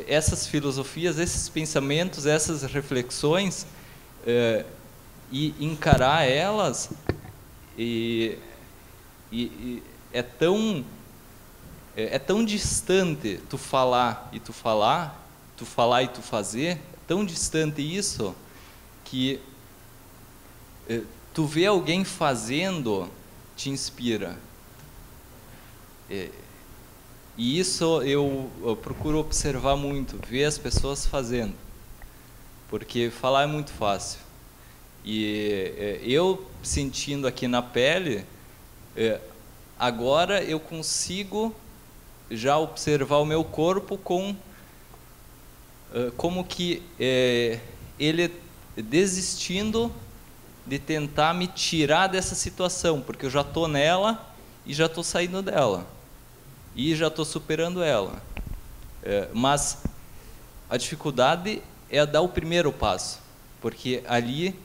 essas filosofias, esses pensamentos, essas reflexões, e encarar elas, e é tão distante tu falar e tu fazer, é tão distante isso, que tu vê alguém fazendo, te inspira. E isso eu procuro observar muito, ver as pessoas fazendo, porque falar é muito fácil. E eu sentindo aqui na pele, agora eu consigo já observar o meu corpo como que ele desistindo de tentar me tirar dessa situação, porque eu já estou nela e já estou saindo dela. E já estou superando ela. Mas a dificuldade é dar o primeiro passo, porque ali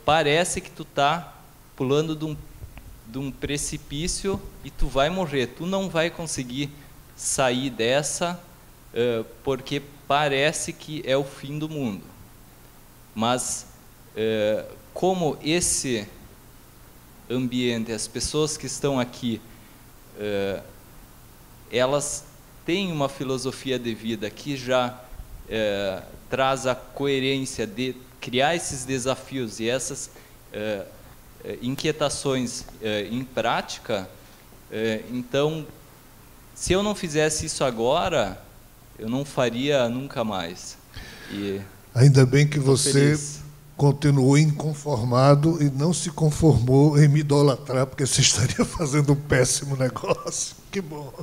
parece que tu está pulando de um precipício e tu vai morrer. Tu não vai conseguir sair dessa, porque parece que é o fim do mundo. Mas como esse ambiente, as pessoas que estão aqui, elas têm uma filosofia de vida que já traz a coerência de criar esses desafios e essas inquietações em prática, então, se eu não fizesse isso agora, eu não faria nunca mais. E ainda bem que você feliz. Continuou inconformado e não se conformou em me idolatrar, porque você estaria fazendo um péssimo negócio. Que bom.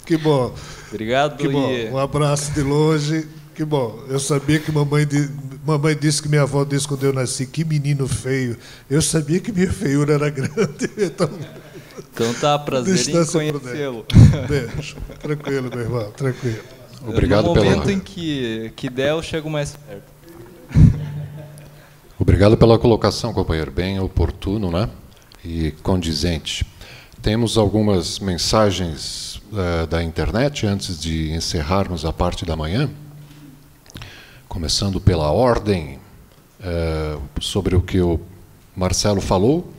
Que bom. Obrigado. Que bom. Um abraço de longe. Que bom. Eu sabia que mamãe disse que minha avó disse quando eu nasci, que menino feio. Eu sabia que minha feiura era grande. Então tá, prazer em conhecê-lo. Beijo. Tranquilo, meu irmão, tranquilo. Obrigado no momento em que der, eu chego mais perto. Obrigado pela colocação, companheiro. Bem oportuno, né? E condizente. Temos algumas mensagens da internet antes de encerrarmos a parte da manhã. Começando pela ordem, sobre o que o Marcelo falou.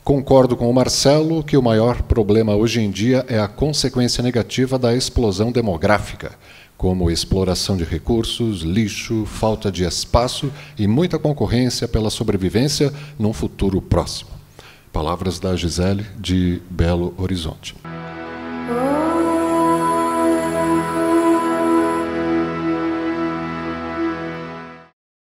Concordo com o Marcelo que o maior problema hoje em dia é a consequência negativa da explosão demográfica, como exploração de recursos, lixo, falta de espaço e muita concorrência pela sobrevivência num futuro próximo. Palavras da Gisele, de Belo Horizonte.